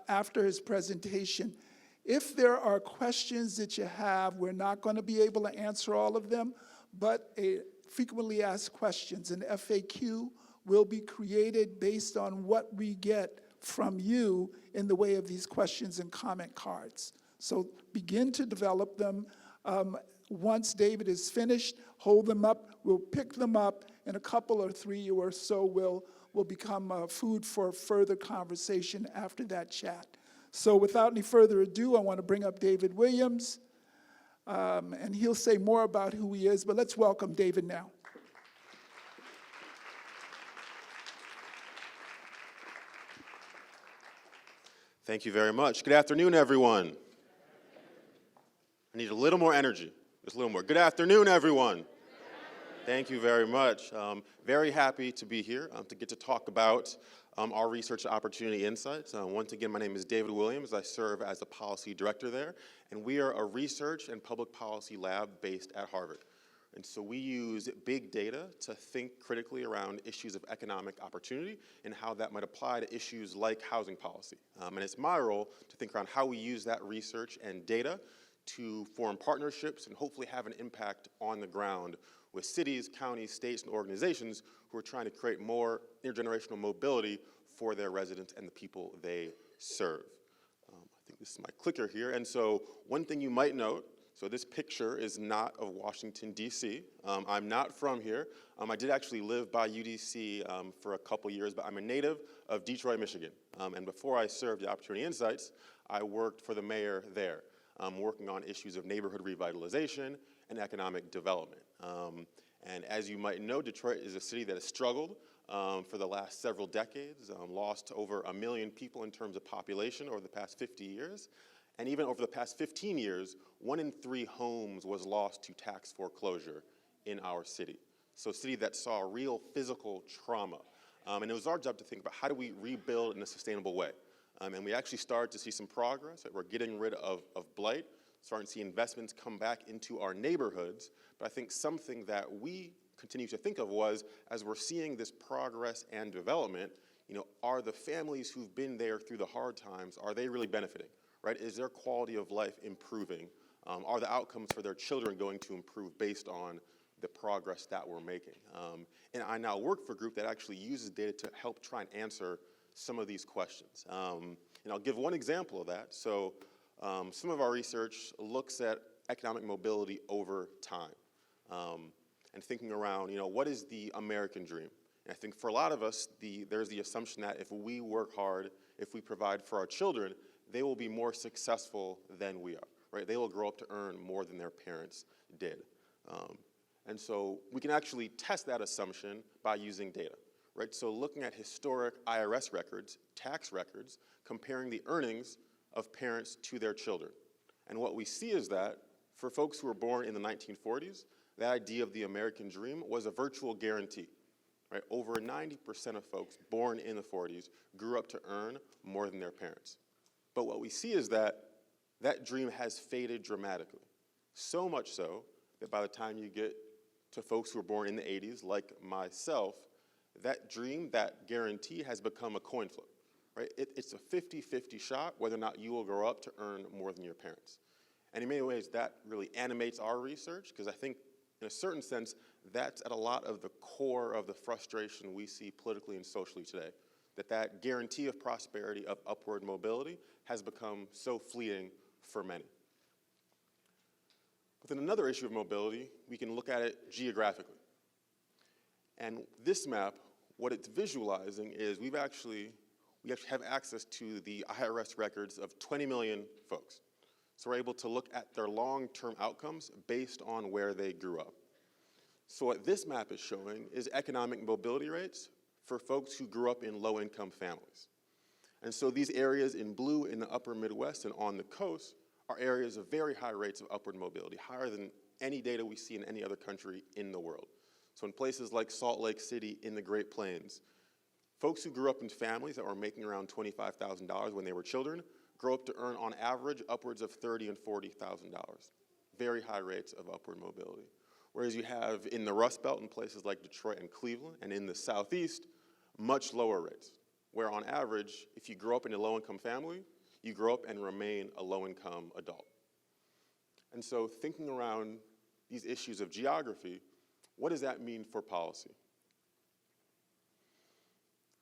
after his presentation. If there are questions that you have, we're not going to be able to answer all of them, but frequently asked questions, an FAQ, will be created based on what we get from you in the way of these questions and comment cards. So begin to develop them. Once David is finished, hold them up. We'll pick them up, and a couple or three or so will become food for further conversation after that chat. So without any further ado, I want to bring up David Williams, and he'll say more about who he is, but let's welcome David now. Thank you very much. Good afternoon, everyone. I need a little more energy, just a little more. Good afternoon, everyone. Thank you very much. Very happy to be here to get to talk about our research opportunity insights. Once again, my name is David Williams. I serve as the policy director there, and we are a research and public policy lab based at Harvard. And so we use big data to think critically around issues of economic opportunity and how that might apply to issues like housing policy. And it's my role to think around how we use that research and data to form partnerships and hopefully have an impact on the ground with cities, counties, states, and organizations who are trying to create more intergenerational mobility for their residents and the people they serve. I think this is my clicker here. And so one thing you might note, so this picture is not of Washington, D.C. I'm not from here. I did actually live by UDC for a couple years, but I'm a native of Detroit, Michigan. And before I served the Opportunity Insights, I worked for the mayor there, working on issues of neighborhood revitalization and economic development. And as you might know, Detroit is a city that has struggled for the last several decades, lost over 1 million people in terms of population over the past 50 years. And even over the past 15 years, 1 in 3 homes was lost to tax foreclosure in our city. So a city that saw real physical trauma. And it was our job to think about how do we rebuild in a sustainable way. And we actually started to see some progress. We're getting rid of blight, starting to see investments come back into our neighborhoods. But I think something that we continue to think of was, as we're seeing this progress and development, are the families who've been there through the hard times, are they really benefiting? Right? Is their quality of life improving? Are the outcomes for their children going to improve based on the progress that we're making? And I now work for a group that actually uses data to help try and answer some of these questions. And I'll give one example of that. So some of our research looks at economic mobility over time and thinking around, what is the American dream? And I think for a lot of us, there's the assumption that if we work hard, if we provide for our children, they will be more successful than we are, right? They will grow up to earn more than their parents did. And so we can actually test that assumption by using data, right? So looking at historic IRS records, tax records, comparing the earnings of parents to their children. And what we see is that for folks who were born in the 1940s, that idea of the American dream was a virtual guarantee, right? Over 90% of folks born in the 40s grew up to earn more than their parents. But what we see is that that dream has faded dramatically. So much so that by the time you get to folks who were born in the 80s, like myself, that dream, that guarantee has become a coin flip, right? It's a 50-50 shot whether or not you will grow up to earn more than your parents. And in many ways, that really animates our research, because I think, in a certain sense, that's at a lot of the core of the frustration we see politically and socially today, that guarantee of prosperity, of upward mobility, has become so fleeting for many. But then another issue of mobility, we can look at it geographically. And this map, what it's visualizing is we actually have access to the IRS records of 20 million folks. So we're able to look at their long-term outcomes based on where they grew up. So what this map is showing is economic mobility rates for folks who grew up in low-income families. And so these areas in blue in the upper Midwest and on the coast are areas of very high rates of upward mobility, higher than any data we see in any other country in the world. So in places like Salt Lake City in the Great Plains, folks who grew up in families that were making around $25,000 when they were children grow up to earn on average upwards of $30,000 and $40,000. Very high rates of upward mobility. Whereas you have in the Rust Belt in places like Detroit and Cleveland, and in the Southeast, much lower rates, where on average, if you grow up in a low-income family, you grow up and remain a low-income adult. And so thinking around these issues of geography, what does that mean for policy?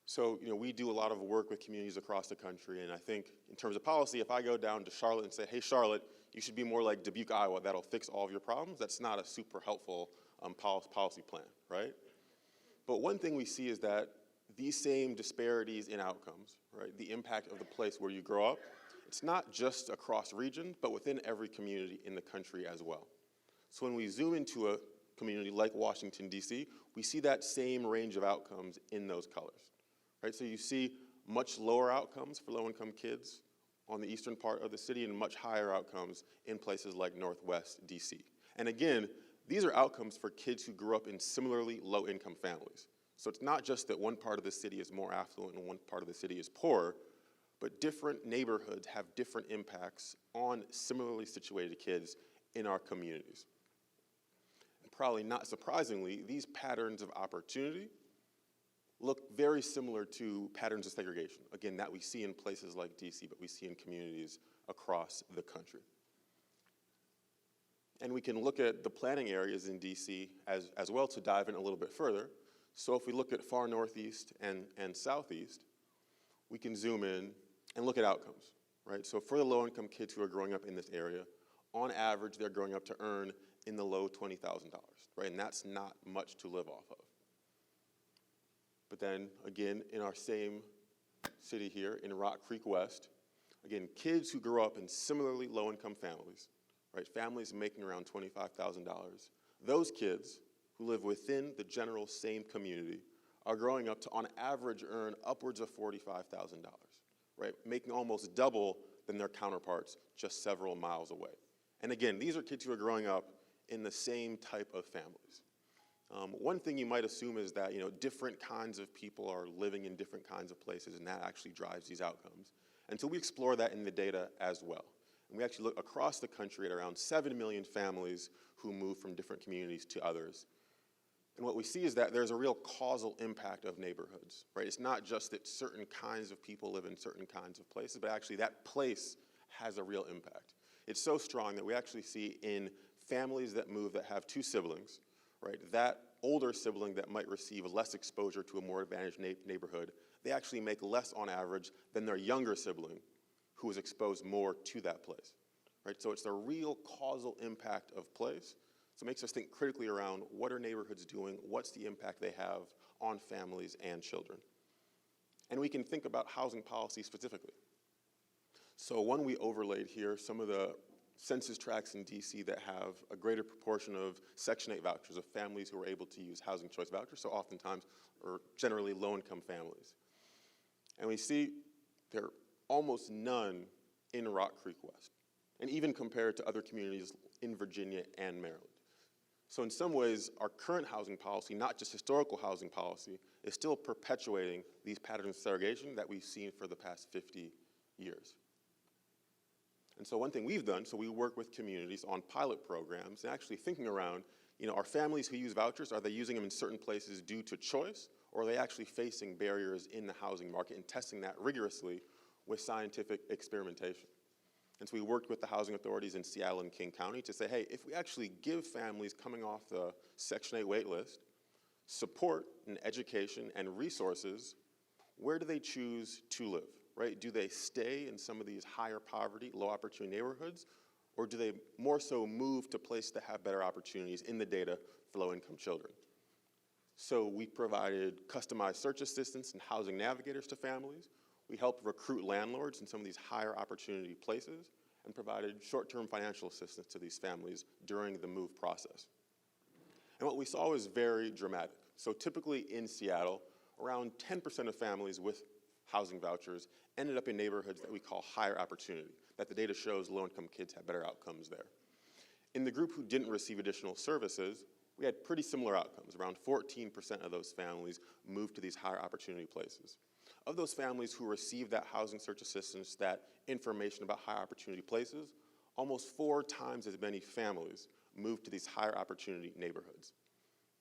So, we do a lot of work with communities across the country, and I think in terms of policy, if I go down to Charlotte and say, hey, Charlotte, you should be more like Dubuque, Iowa, that'll fix all of your problems, that's not a super helpful policy plan, right? But one thing we see is that these same disparities in outcomes, right, the impact of the place where you grow up, it's not just across regions, but within every community in the country as well. So when we zoom into a community like Washington, D.C., we see that same range of outcomes in those colors. Right, so you see much lower outcomes for low-income kids on the eastern part of the city and much higher outcomes in places like Northwest DC. And again, these are outcomes for kids who grew up in similarly low-income families. So it's not just that one part of the city is more affluent and one part of the city is poorer, but different neighborhoods have different impacts on similarly situated kids in our communities. And probably not surprisingly, these patterns of opportunity look very similar to patterns of segregation, again, that we see in places like DC, but we see in communities across the country. And we can look at the planning areas in DC as well to dive in a little bit further. So if we look at far northeast and southeast, we can zoom in and look at outcomes, right? So for the low-income kids who are growing up in this area, on average, they're growing up to earn in the low $20,000, right? And that's not much to live off of. But then, again, in our same city here, in Rock Creek West, again, kids who grow up in similarly low-income families, right, families making around $25,000, those kids who live within the general same community are growing up to, on average, earn upwards of $45,000, right, making almost double than their counterparts just several miles away. And again, these are kids who are growing up in the same type of families. One thing you might assume is that different kinds of people are living in different kinds of places, and that actually drives these outcomes. And so we explore that in the data as well. And we actually look across the country at around 7 million families who move from different communities to others. And what we see is that there's a real causal impact of neighborhoods, right? It's not just that certain kinds of people live in certain kinds of places, but actually that place has a real impact. It's so strong that we actually see in families that move that have two siblings, right, that older sibling that might receive less exposure to a more advantaged neighborhood, they actually make less on average than their younger sibling who is exposed more to that place, right? So it's the real causal impact of place. So it makes us think critically around what are neighborhoods doing, what's the impact they have on families and children. And we can think about housing policy specifically. So one, we overlaid here some of the census tracts in DC that have a greater proportion of Section 8 vouchers of families who are able to use housing choice vouchers, so oftentimes, or generally low-income families. And we see there are almost none in Rock Creek West, and even compared to other communities in Virginia and Maryland. So in some ways, our current housing policy, not just historical housing policy, is still perpetuating these patterns of segregation that we've seen for the past 50 years. And so one thing we've done, so we work with communities on pilot programs and actually thinking around, are families who use vouchers, are they using them in certain places due to choice, or are they actually facing barriers in the housing market and testing that rigorously with scientific experimentation? And so we worked with the housing authorities in Seattle and King County to say, hey, if we actually give families coming off the Section 8 wait list support and education and resources, where do they choose to live, right? Do they stay in some of these higher poverty, low opportunity neighborhoods, or do they more so move to places that have better opportunities in the data for low-income children? So we provided customized search assistance and housing navigators to families. We helped recruit landlords in some of these higher opportunity places and provided short-term financial assistance to these families during the move process. And what we saw was very dramatic. So typically in Seattle, around 10% of families with housing vouchers ended up in neighborhoods that we call higher opportunity, that the data shows low-income kids have better outcomes there. In the group who didn't receive additional services, we had pretty similar outcomes. Around 14% of those families moved to these higher opportunity places. Of those families who received that housing search assistance, that information about higher opportunity places, almost 4 times as many families moved to these higher opportunity neighborhoods.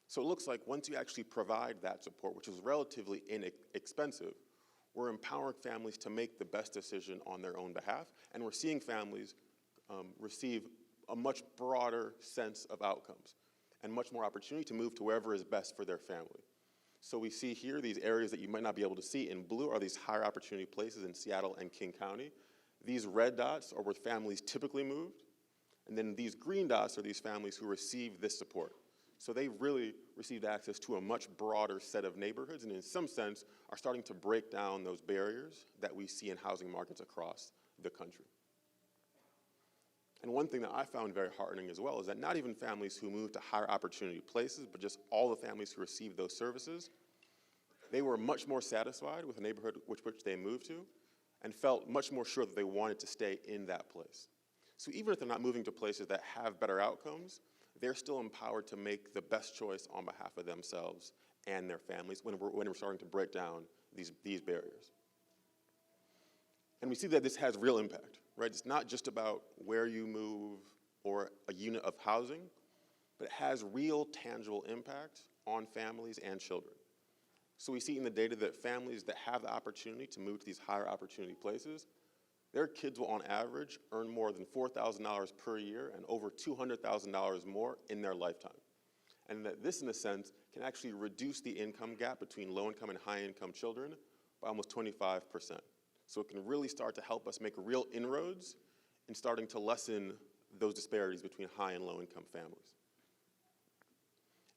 So it looks like once you actually provide that support, which is relatively inexpensive, we're empowering families to make the best decision on their own behalf, and we're seeing families receive a much broader sense of outcomes and much more opportunity to move to wherever is best for their family. So we see here these areas that you might not be able to see in blue are these higher opportunity places in Seattle and King County. These red dots are where families typically moved, and then these green dots are these families who receive this support. So they really received access to a much broader set of neighborhoods, and in some sense are starting to break down those barriers that we see in housing markets across the country. And one thing that I found very heartening as well is that not even families who moved to higher opportunity places, but just all the families who received those services, they were much more satisfied with the neighborhood which they moved to and felt much more sure that they wanted to stay in that place. So even if they're not moving to places that have better outcomes, they're still empowered to make the best choice on behalf of themselves and their families when we're starting to break down these barriers. And we see that this has real impact, right? It's not just about where you move or a unit of housing, but it has real tangible impact on families and children. So we see in the data that families that have the opportunity to move to these higher opportunity places, their kids will on average earn more than $4,000 per year and over $200,000 more in their lifetime. And that this, in a sense, can actually reduce the income gap between low-income and high-income children by almost 25%. So it can really start to help us make real inroads in starting to lessen those disparities between high and low-income families.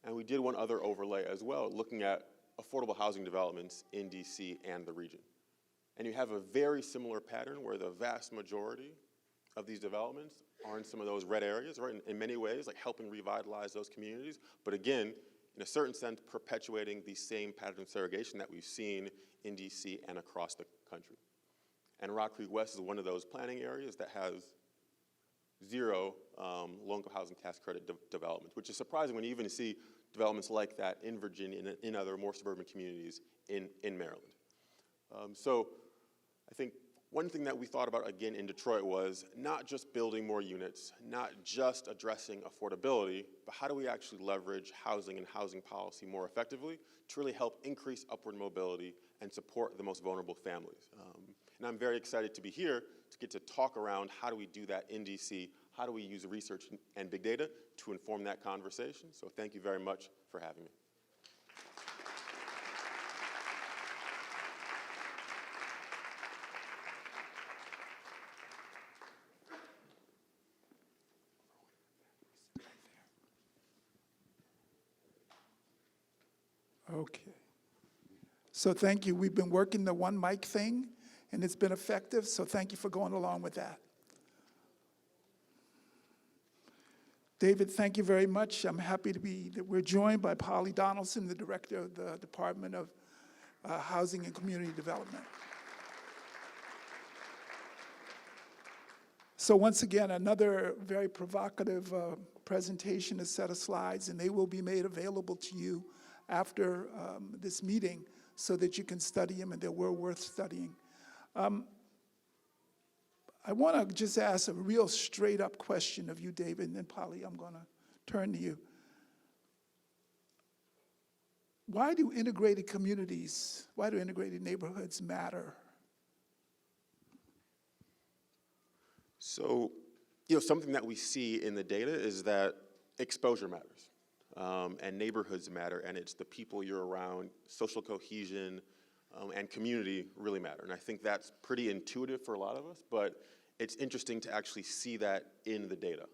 And we did one other overlay as well, looking at affordable housing developments in DC and the region. And you have a very similar pattern where the vast majority of these developments are in some of those red areas, right? In many ways, like helping revitalize those communities, but again, in a certain sense, perpetuating the same pattern of segregation that we've seen in DC and across the country. And Rock Creek West is one of those planning areas that has 0 low-income housing tax credit developments, which is surprising when you even see developments like that in Virginia and in other more suburban communities in Maryland. So I think one thing that we thought about again in Detroit was not just building more units, not just addressing affordability, but how do we actually leverage housing and housing policy more effectively to really help increase upward mobility and support the most vulnerable families. And I'm very excited to be here to get to talk around how do we do that in DC, how do we use research and big data to inform that conversation. So thank you very much for having me. Okay. So thank you. We've been working the one mic thing, and it's been effective, so thank you for going along with that. David, thank you very much. I'm happy that we're joined by Polly Donaldson, the Director of the Department of Housing and Community Development. So once again, another very provocative presentation, a set of slides, and they will be made available to you after this meeting so that you can study them, and they're well worth studying. I want to just ask a real straight-up question of you, David, and then Polly, I'm going to turn to you. why do integrated communities, why do integrated neighborhoods matter? So, something that we see in the data is that exposure matters, and neighborhoods matter, and it's the people you're around, social cohesion, and community really matter. And I think that's pretty intuitive for a lot of us, but it's interesting to actually see that in the data.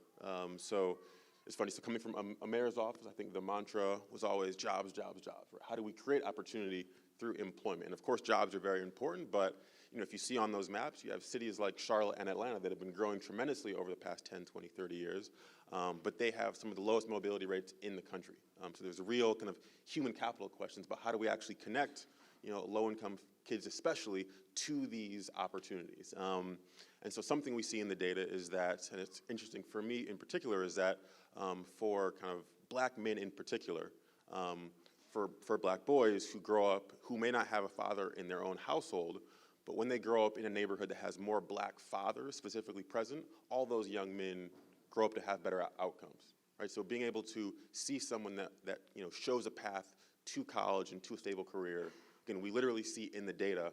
So it's funny, so coming from a mayor's office, I think the mantra was always jobs, jobs, jobs. Right? How do we create opportunity through employment? And of course, jobs are very important, but if you see on those maps, you have cities like Charlotte and Atlanta that have been growing tremendously over the past 10, 20, 30 years, but they have some of the lowest mobility rates in the country. So there's a real kind of human capital questions about how do we actually connect low-income kids especially to these opportunities. And so something we see in the data is that, and it's interesting for me in particular, is that for kind of black men in particular, for black boys who grow up, who may not have a father in their own household, but when they grow up in a neighborhood that has more black fathers specifically present, all those young men grow up to have better outcomes, right? So being able to see someone that shows a path to college and to a stable career, again, we literally see in the data,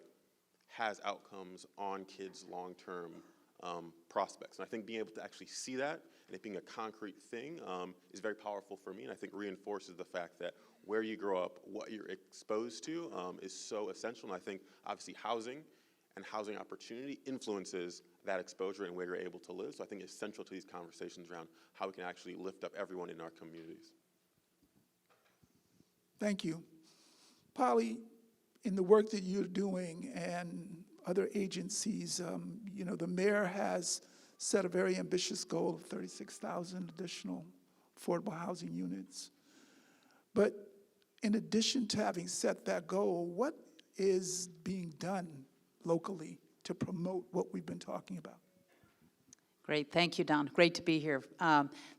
has outcomes on kids' long-term prospects. And I think being able to actually see that and it being a concrete thing is very powerful for me, and I think reinforces the fact that where you grow up, what you're exposed to is so essential. And I think obviously housing and housing opportunity influences that exposure and where you're able to live. So I think it's central to these conversations around how we can actually lift up everyone in our communities. Thank you. Polly, in the work that you're doing and other agencies, the mayor has set a very ambitious goal of 36,000 additional affordable housing units. But in addition to having set that goal, what is being done locally to promote what we've been talking about? Great, thank you, Don. Great to be here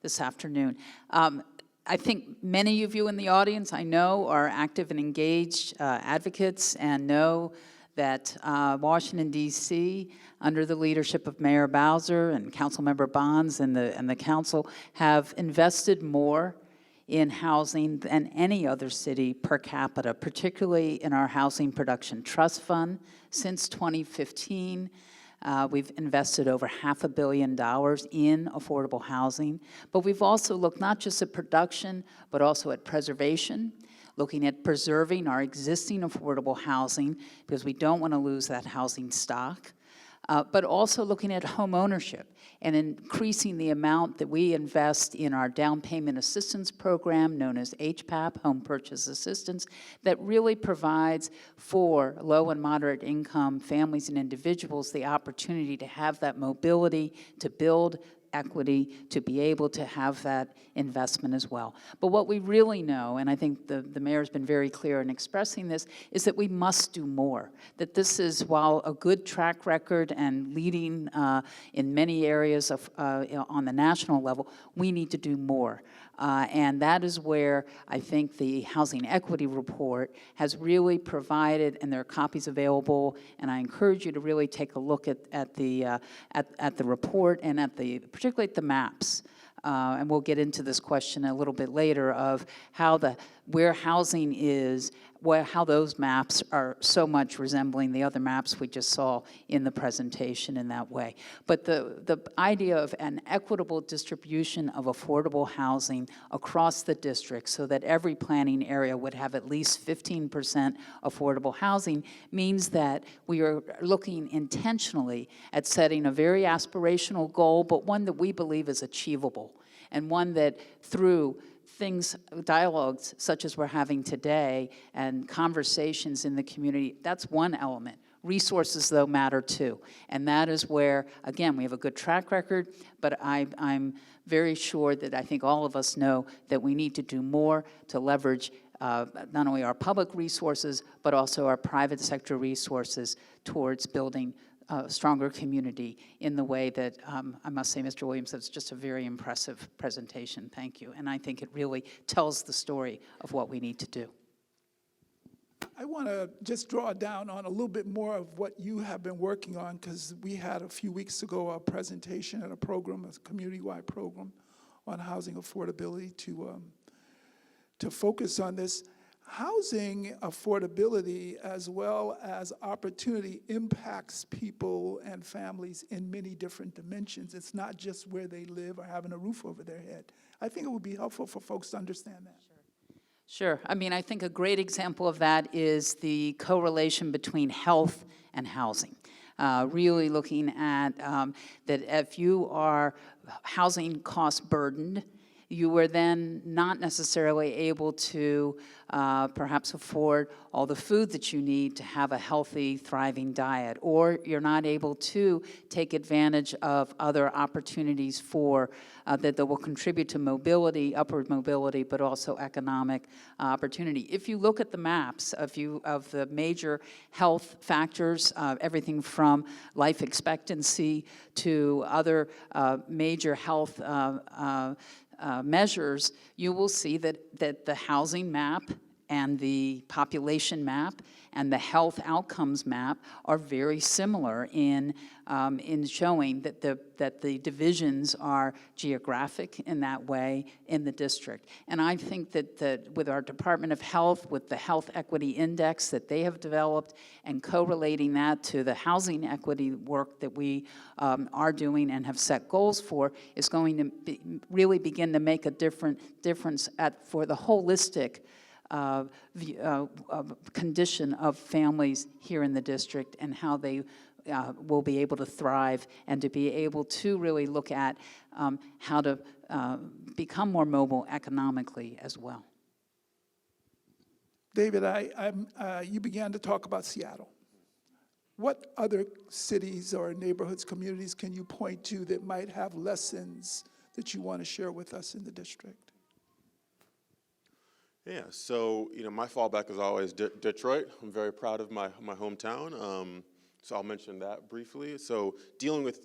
this afternoon. I think many of you in the audience, I know, are active and engaged advocates and know that Washington, D.C., under the leadership of Mayor Bowser and Councilmember Bonds and the council, have invested more in housing than any other city per capita, particularly in our Housing Production Trust Fund. Since 2015, we've invested over $500 million in affordable housing, but we've also looked not just at production, but also at preservation, looking at preserving our existing affordable housing, because we don't want to lose that housing stock, but also looking at home ownership and increasing the amount that we invest in our down payment assistance program, known as HPAP, Home Purchase Assistance, that really provides for low and moderate income families and individuals the opportunity to have that mobility, to build equity, to be able to have that investment as well. But what we really know, and I think the mayor's been very clear in expressing this, is that we must do more. That this is, while a good track record and leading in many areas of, on the national level, we need to do more. And that is where I think the Housing Equity Report has really provided, and there are copies available, and I encourage you to really take a look at the report and particularly at the maps. And we'll get into this question a little bit later of where housing is, how those maps are so much resembling the other maps we just saw in the presentation in that way. But the idea of an equitable distribution of affordable housing across the district so that every planning area would have at least 15% affordable housing means that we are looking intentionally at setting a very aspirational goal, but one that we believe is achievable, and one that through dialogues such as we're having today and conversations in the community, that's one element. Resources, though, matter too. And that is where, again, we have a good track record, but I'm very sure that I think all of us know that we need to do more to leverage not only our public resources, but also our private sector resources towards building a stronger community in the way that, I must say, Mr. Williams, that's just a very impressive presentation. Thank you. And I think it really tells the story of what we need to do. I want to just draw down on a little bit more of what you have been working on, because we had a few weeks ago a presentation at a program, a community-wide program on housing affordability to focus on this. housing affordability as well as opportunity impacts people and families in many different dimensions. It's not just where they live or having a roof over their head. I think it would be helpful for folks to understand that. Sure. I mean, I think a great example of that is the correlation between health and housing. Really looking at that if you are housing cost burdened, you are then not necessarily able to perhaps afford all the food that you need to have a healthy, thriving diet, or you're not able to take advantage of other opportunities for that will contribute to mobility, upward mobility, but also economic opportunity. If you look at the maps of the major health factors, everything from life expectancy to other major health measures, you will see that the housing map and the population map and the health outcomes map are very similar in showing that the divisions are geographic in that way in the district. And I think that with our Department of Health, with the Health Equity Index that they have developed, and correlating that to the housing equity work that we are doing and have set goals for, is going to really begin to make a difference for the holistic condition of families here in the district and how they will be able to thrive and to be able to really look at how to become more mobile economically as well. David, you began to talk about Seattle. What other cities or neighborhoods, communities can you point to that might have lessons that you want to share with us in the district? Yeah, so my fallback is always Detroit. I'm very proud of my hometown, so I'll mention that briefly. So dealing with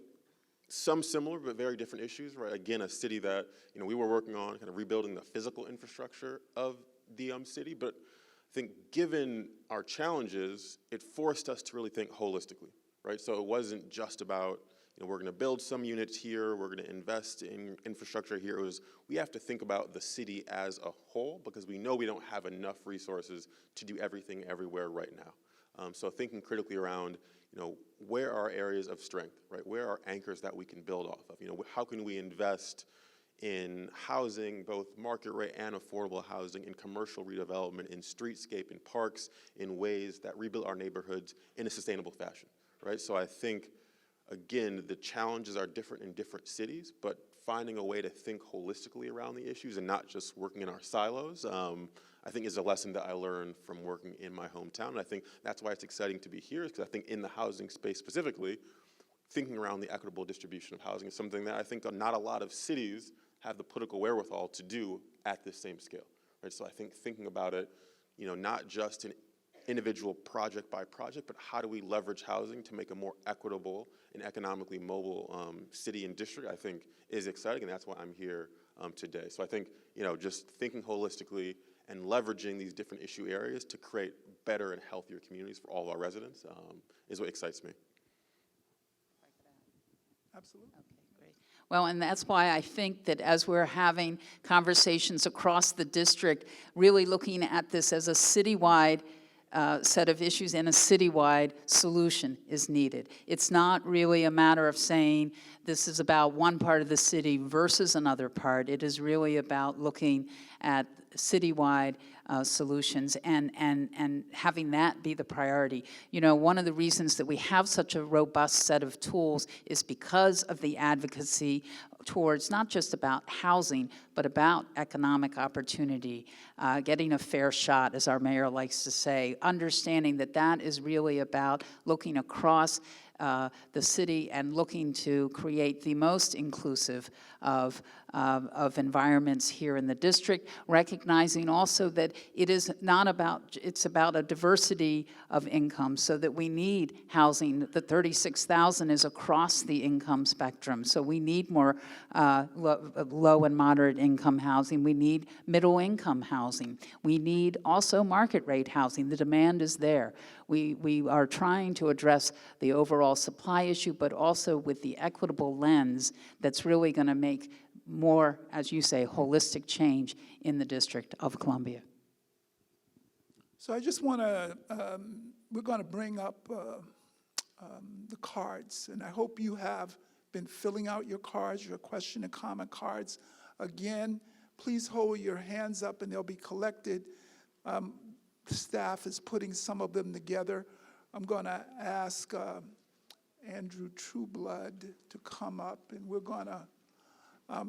some similar but very different issues, right? Again, a city that we were working on, kind of rebuilding the physical infrastructure of the city, but I think given our challenges, it forced us to really think holistically, right? So it wasn't just about we're going to build some units here, we're going to invest in infrastructure here. It was, we have to think about the city as a whole because we know we don't have enough resources to do everything everywhere right now. So thinking critically around, where are areas of strength, right? Where are anchors that we can build off of? How can we invest in housing, both market rate and affordable housing, in commercial redevelopment, in streetscape, in parks, in ways that rebuild our neighborhoods in a sustainable fashion, right? So I think, again, the challenges are different in different cities, but finding a way to think holistically around the issues and not just working in our silos, I think is a lesson that I learned from working in my hometown. And I think that's why it's exciting to be here, because I think in the housing space specifically, thinking around the equitable distribution of housing is something that I think not a lot of cities have the political wherewithal to do at this same scale, right? So I think thinking about it, not just an individual project by project, but how do we leverage housing to make a more equitable and economically mobile city and district, I think is exciting, and that's why I'm here today. So I think, just thinking holistically and leveraging these different issue areas to create better and healthier communities for all of our residents is what excites me. Absolutely. Okay, great. Well, and that's why I think that as we're having conversations across the district, really looking at this as a citywide set of issues and a citywide solution is needed. It's not really a matter of saying this is about one part of the city versus another part. It is really about looking at citywide solutions and having that be the priority. One of the reasons that we have such a robust set of tools is because of the advocacy towards not just about housing, but about economic opportunity, getting a fair shot, as our mayor likes to say, understanding that that is really about looking across the city and looking to create the most inclusive of environments here in the district, recognizing also that it is not about, it's about a diversity of income, so that we need housing. The 36,000 is across the income spectrum, so we need more low and moderate income housing. We need middle income housing. We need also market rate housing. The demand is there. We are trying to address the overall supply issue, but also with the equitable lens that's really going to make more, as you say, holistic change in the District of Columbia. So I just want to, we're going to bring up the cards, and I hope you have been filling out your cards, your question and comment cards. Again, please hold your hands up and they'll be collected. The staff is putting some of them together. I'm going to ask Andrew Trueblood to come up, and we're going to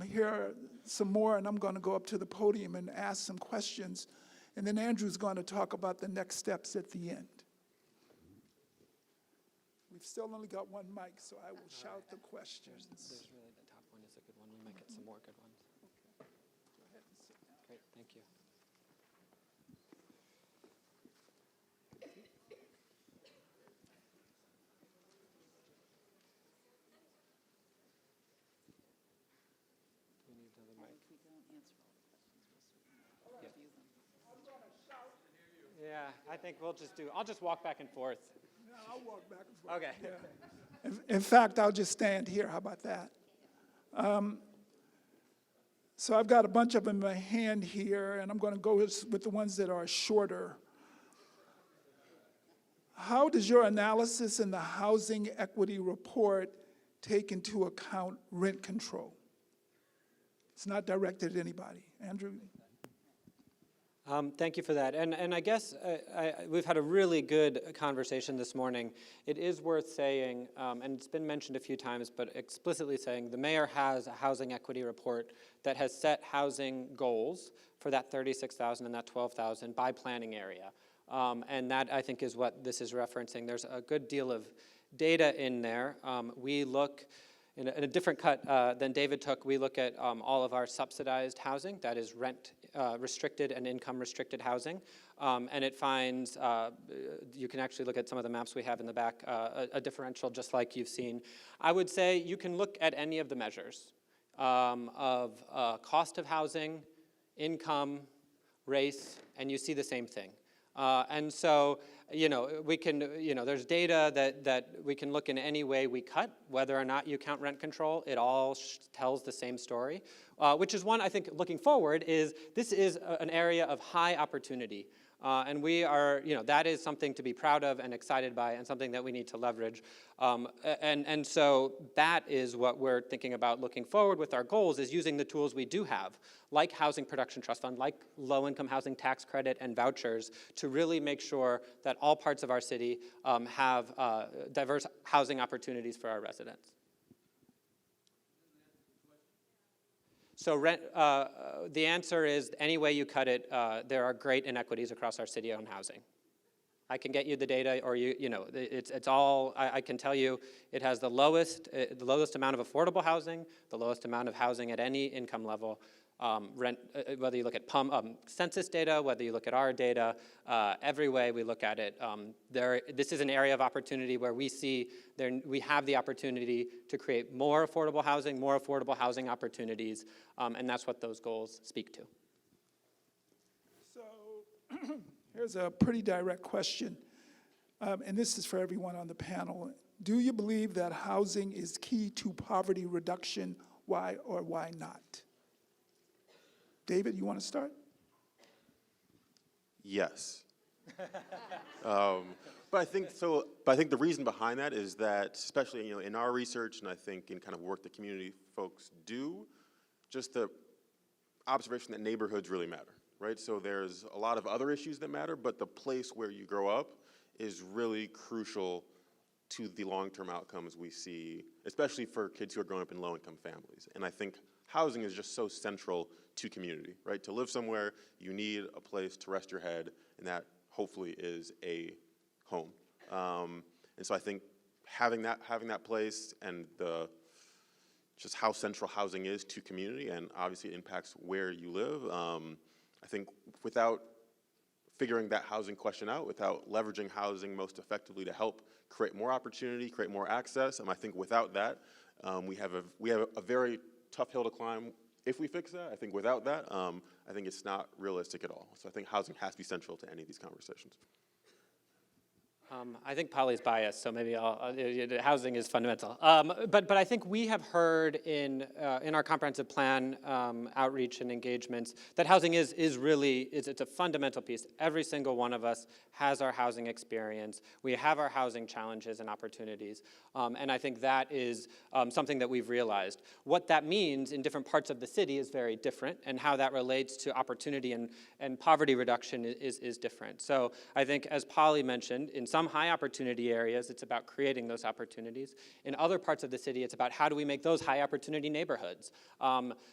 hear some more, and I'm going to go up to the podium and ask some questions. And then Andrew's going to talk about the next steps at the end. We've still only got one mic, so I will shout the questions. There's really, the top one is a good one. We might get some more good ones. Great, thank you. Do we need another mic? Yeah, I think I'll just walk back and forth. No, I'll walk back and forth. Okay. Yeah. In fact, I'll just stand here. How about that? So I've got a bunch of them in my hand here, and I'm going to go with the ones that are shorter. How does your analysis in the housing equity report take into account rent control? It's not directed at anybody. Andrew? Thank you for that. And I guess we've had a really good conversation this morning. It is worth saying, and it's been mentioned a few times, but explicitly saying the mayor has a housing equity report that has set housing goals for that 36,000 and that 12,000 by planning area. And that, I think, is what this is referencing. There's a good deal of data in there. We look in a different cut than David took. We look at all of our subsidized housing, that is rent restricted and income restricted housing. And it finds, you can actually look at some of the maps we have in the back, a differential just like you've seen. I would say you can look at any of the measures of cost of housing, income, race, and you see the same thing. And so, we can, there's data that we can look in any way we cut, whether or not you count rent control, it all tells the same story, which is one, I think, looking forward, this is an area of high opportunity. And we are, that is something to be proud of and excited by and something that we need to leverage. And so that is what we're thinking about looking forward with our goals, is using the tools we do have, like Housing Production Trust Fund, like low-income housing tax credit and vouchers, to really make sure that all parts of our city have diverse housing opportunities for our residents. So the answer is, any way you cut it, there are great inequities across our city-owned housing. I can get you the data, or it's all. I can tell you, it has the lowest amount of affordable housing, the lowest amount of housing at any income level. Whether you look at census data, whether you look at our data, every way we look at it, this is an area of opportunity where we see we have the opportunity to create more affordable housing opportunities, and that's what those goals speak to. So here's a pretty direct question, and this is for everyone on the panel. Do you believe that housing is key to poverty reduction? Why or why not? David, you want to start? Yes. But I think the reason behind that is that, especially in our research, and I think in kind of work the community folks do, just the observation that neighborhoods really matter, right? So there's a lot of other issues that matter, but the place where you grow up is really crucial to the long-term outcomes we see, especially for kids who are growing up in low-income families. And I think housing is just so central to community, right? To live somewhere, you need a place to rest your head, and that hopefully is a home. And so I think having that place and just how central housing is to community, and obviously it impacts where you live. I think without figuring that housing question out, without leveraging housing most effectively to help create more opportunity, create more access, I think without that, we have a very tough hill to climb. If we fix that, I think without that, I think it's not realistic at all. So I think housing has to be central to any of these conversations. I think Polly's biased, so maybe housing is fundamental. But I think we have heard in our comprehensive plan outreach and engagements that housing is it's a fundamental piece. Every single one of us has our housing experience. We have our housing challenges and opportunities, and I think that is something that we've realized. What that means in different parts of the city is very different, and how that relates to opportunity and poverty reduction is different. So I think, as Polly mentioned, in some high opportunity areas, it's about creating those opportunities. In other parts of the city, it's about how do we make those high opportunity neighborhoods.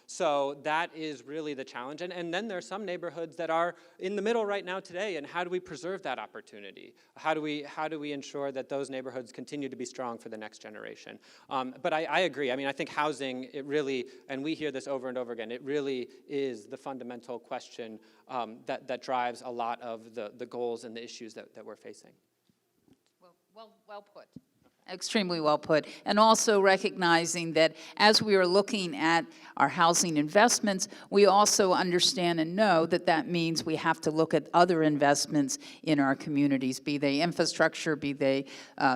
So that is really the challenge. And then there's some neighborhoods that are in the middle right now today, and how do we preserve that opportunity? How do we ensure that those neighborhoods continue to be strong for the next generation? But I agree. I mean, I think housing, it really, and we hear this over and over again, it really is the fundamental question that drives a lot of the goals and the issues that we're facing. Well put. Extremely well put. And also recognizing that as we are looking at our housing investments, we also understand and know that that means we have to look at other investments in our communities, be they infrastructure, be they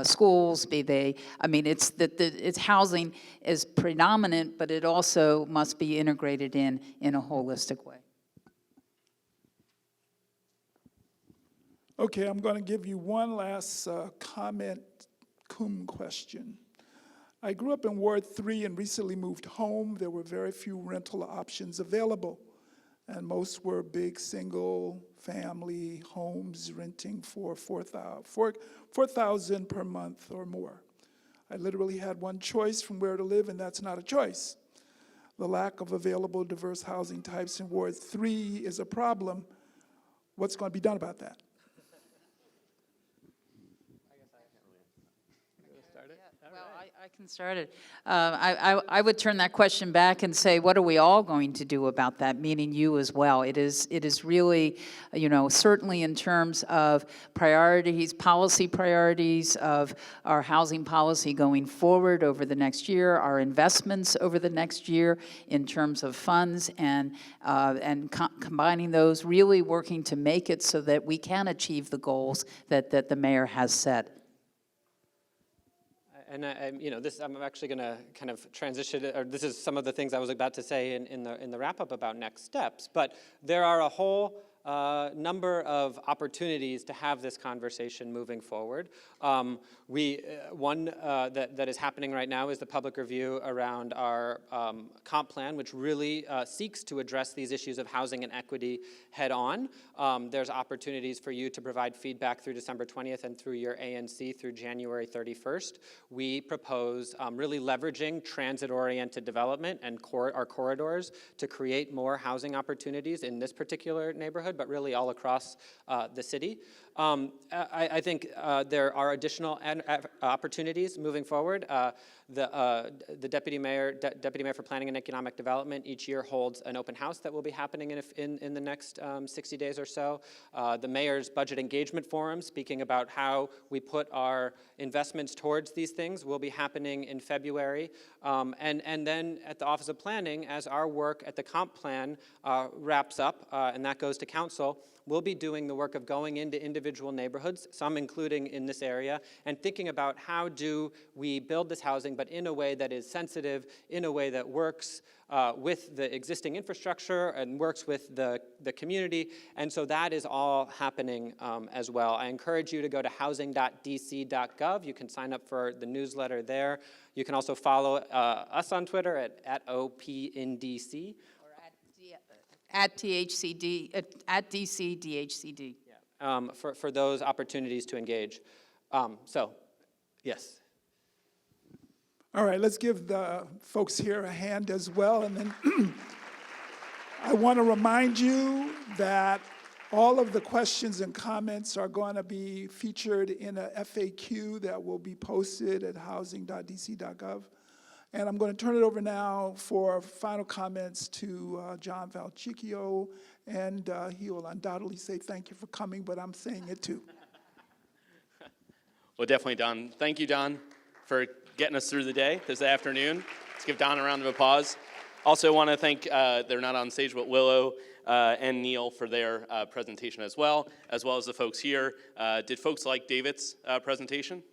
schools, be they, I mean, it's housing is predominant, but it also must be integrated in a holistic way. Okay, I'm going to give you one last comment question. I grew up in Ward 3 and recently moved home. There were very few rental options available, and most were big single-family homes renting for $4,000 per month or more. I literally had one choice from where to live, and that's not a choice. The lack of available diverse housing types in Ward 3 is a problem. What's going to be done about that? Well, I can start it. I would turn that question back and say, what are we all going to do about that, meaning you as well? It is really, certainly in terms of priorities, policy priorities of our housing policy going forward over the next year, our investments over the next year in terms of funds and combining those, really working to make it so that we can achieve the goals that the mayor has set. And I'm actually going to kind of transition, or this is some of the things I was about to say in the wrap-up about next steps. But there are a whole number of opportunities to have this conversation moving forward. One that is happening right now is the public review around our comp plan, which really seeks to address these issues of housing and equity head-on. There's opportunities for you to provide feedback through December 20th and through your ANC through January 31st. We propose really leveraging transit-oriented development and our corridors to create more housing opportunities in this particular neighborhood, but really all across the city. I think there are additional opportunities moving forward. The Deputy Mayor for Planning and Economic Development each year holds an open house that will be happening in the next 60 days or so. The Mayor's Budget Engagement Forum, speaking about how we put our investments towards these things, will be happening in February. And then at the Office of Planning, as our work at the comp plan wraps up, and that goes to council, we'll be doing the work of going into individual neighborhoods, some including in this area, and thinking about how do we build this housing, but in a way that is sensitive, in a way that works with the existing infrastructure and works with the community. And so that is all happening as well. I encourage you to go to housing.dc.gov. You can sign up for the newsletter there. You can also follow us on Twitter at OPInDC. At THCD, at DC DHCD. Yeah. For those opportunities to engage. So, yes. All right, let's give the folks here a hand as well. And then I want to remind you that all of the questions and comments are going to be featured in a FAQ that will be posted at housing.dc.gov. And I'm going to turn it over now for final comments to John Valchicchio, and he will undoubtedly say thank you for coming, but I'm saying it too. Well, definitely, Don. Thank you, Don, for getting us through the day this afternoon. Let's give Don a round of applause. Also want to thank, they're not on stage, but Willow and Neil for their presentation as well as the folks here. Did folks like David's presentation?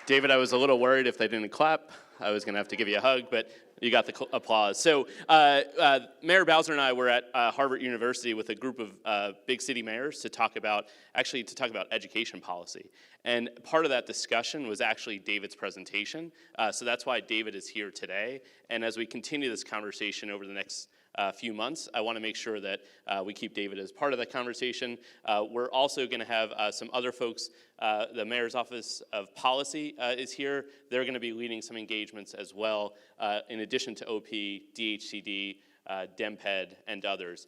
David, I was a little worried if they didn't clap. I was going to have to give you a hug, but you got the applause. So Mayor Bowser and I were at Harvard University with a group of big city mayors to talk about education policy. And part of that discussion was actually David's presentation. So that's why David is here today. And as we continue this conversation over the next few months, I want to make sure that we keep David as part of that conversation. We're also going to have some other folks. The Mayor's Office of Policy is here. They're going to be leading some engagements as well, in addition to OP, DHCD, DEMPED, and others.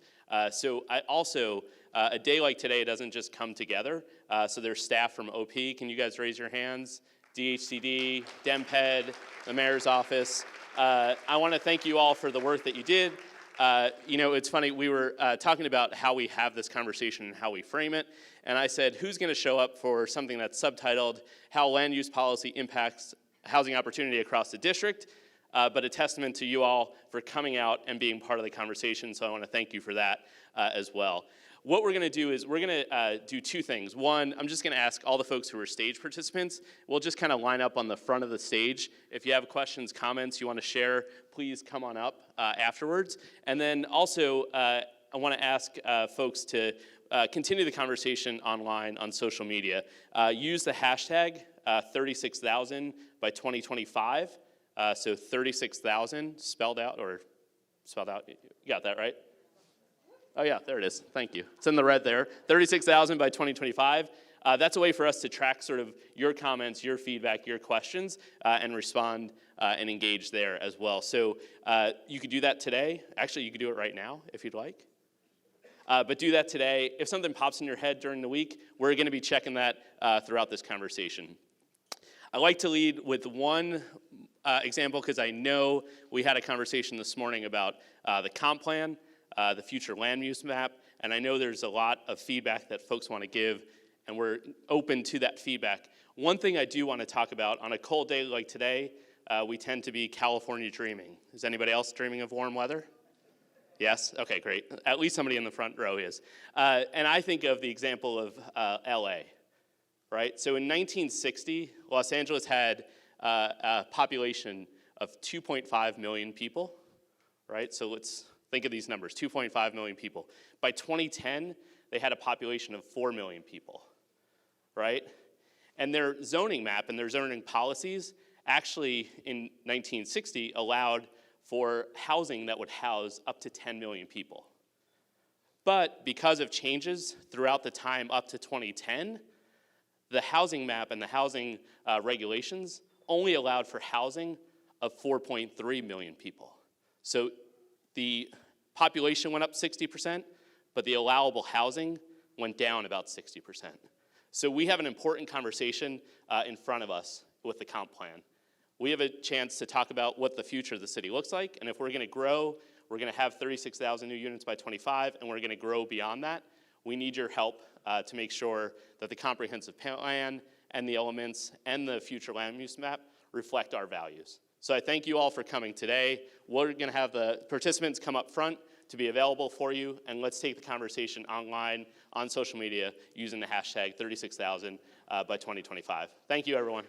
So I also, a day like today doesn't just come together. So there's staff from OP. Can you guys raise your hands? DHCD, DEMPED, the Mayor's Office. I want to thank you all for the work that you did. You know, it's funny, we were talking about how we have this conversation and how we frame it, and I said, who's going to show up for something that's subtitled, How Land Use Policy Impacts Housing Opportunity Across the District, but a testament to you all for coming out and being part of the conversation, so I want to thank you for that as well. What we're going to do is we're going to do two things. One, I'm just going to ask all the folks who are stage participants. We'll just kind of line up on the front of the stage. If you have questions, comments you want to share, please come on up afterwards. And then also, I want to ask folks to continue the conversation online on social media. Use the hashtag 36,000 by 2025. So 36,000 spelled out. You got that right? Oh yeah, there it is. Thank you. It's in the red there. 36,000 by 2025. That's a way for us to track sort of your comments, your feedback, your questions, and respond and engage there as well. So you could do that today. Actually, you could do it right now if you'd like. But do that today. If something pops in your head during the week, we're going to be checking that throughout this conversation. I like to lead with one example because I know we had a conversation this morning about the comp plan, the future land use map, and I know there's a lot of feedback that folks want to give, and we're open to that feedback. One thing I do want to talk about, on a cold day like today, we tend to be California dreaming. Is anybody else dreaming of warm weather? Yes? Okay, great. At least somebody in the front row is. And I think of the example of LA, right? So in 1960, Los Angeles had a population of 2.5 million people, right? So let's think of these numbers, 2.5 million people. By 2010, they had a population of 4 million people, right? And their zoning map and their zoning policies actually in 1960 allowed for housing that would house up to 10 million people. But because of changes throughout the time up to 2010, the housing map and the housing regulations only allowed for housing of 4.3 million people. So the population went up 60%, but the allowable housing went down about 60%. So we have an important conversation in front of us with the comp plan. We have a chance to talk about what the future of the city looks like, and if we're gonna grow, we're gonna have 36,000 new units by 25, and we're gonna grow beyond that. We need your help to make sure that the comprehensive plan and the elements and the future land use map reflect our values. So I thank you all for coming today. We're gonna have the participants come up front to be available for you, and let's take the conversation online, on social media, using the hashtag 36,000 by 2025. Thank you, everyone.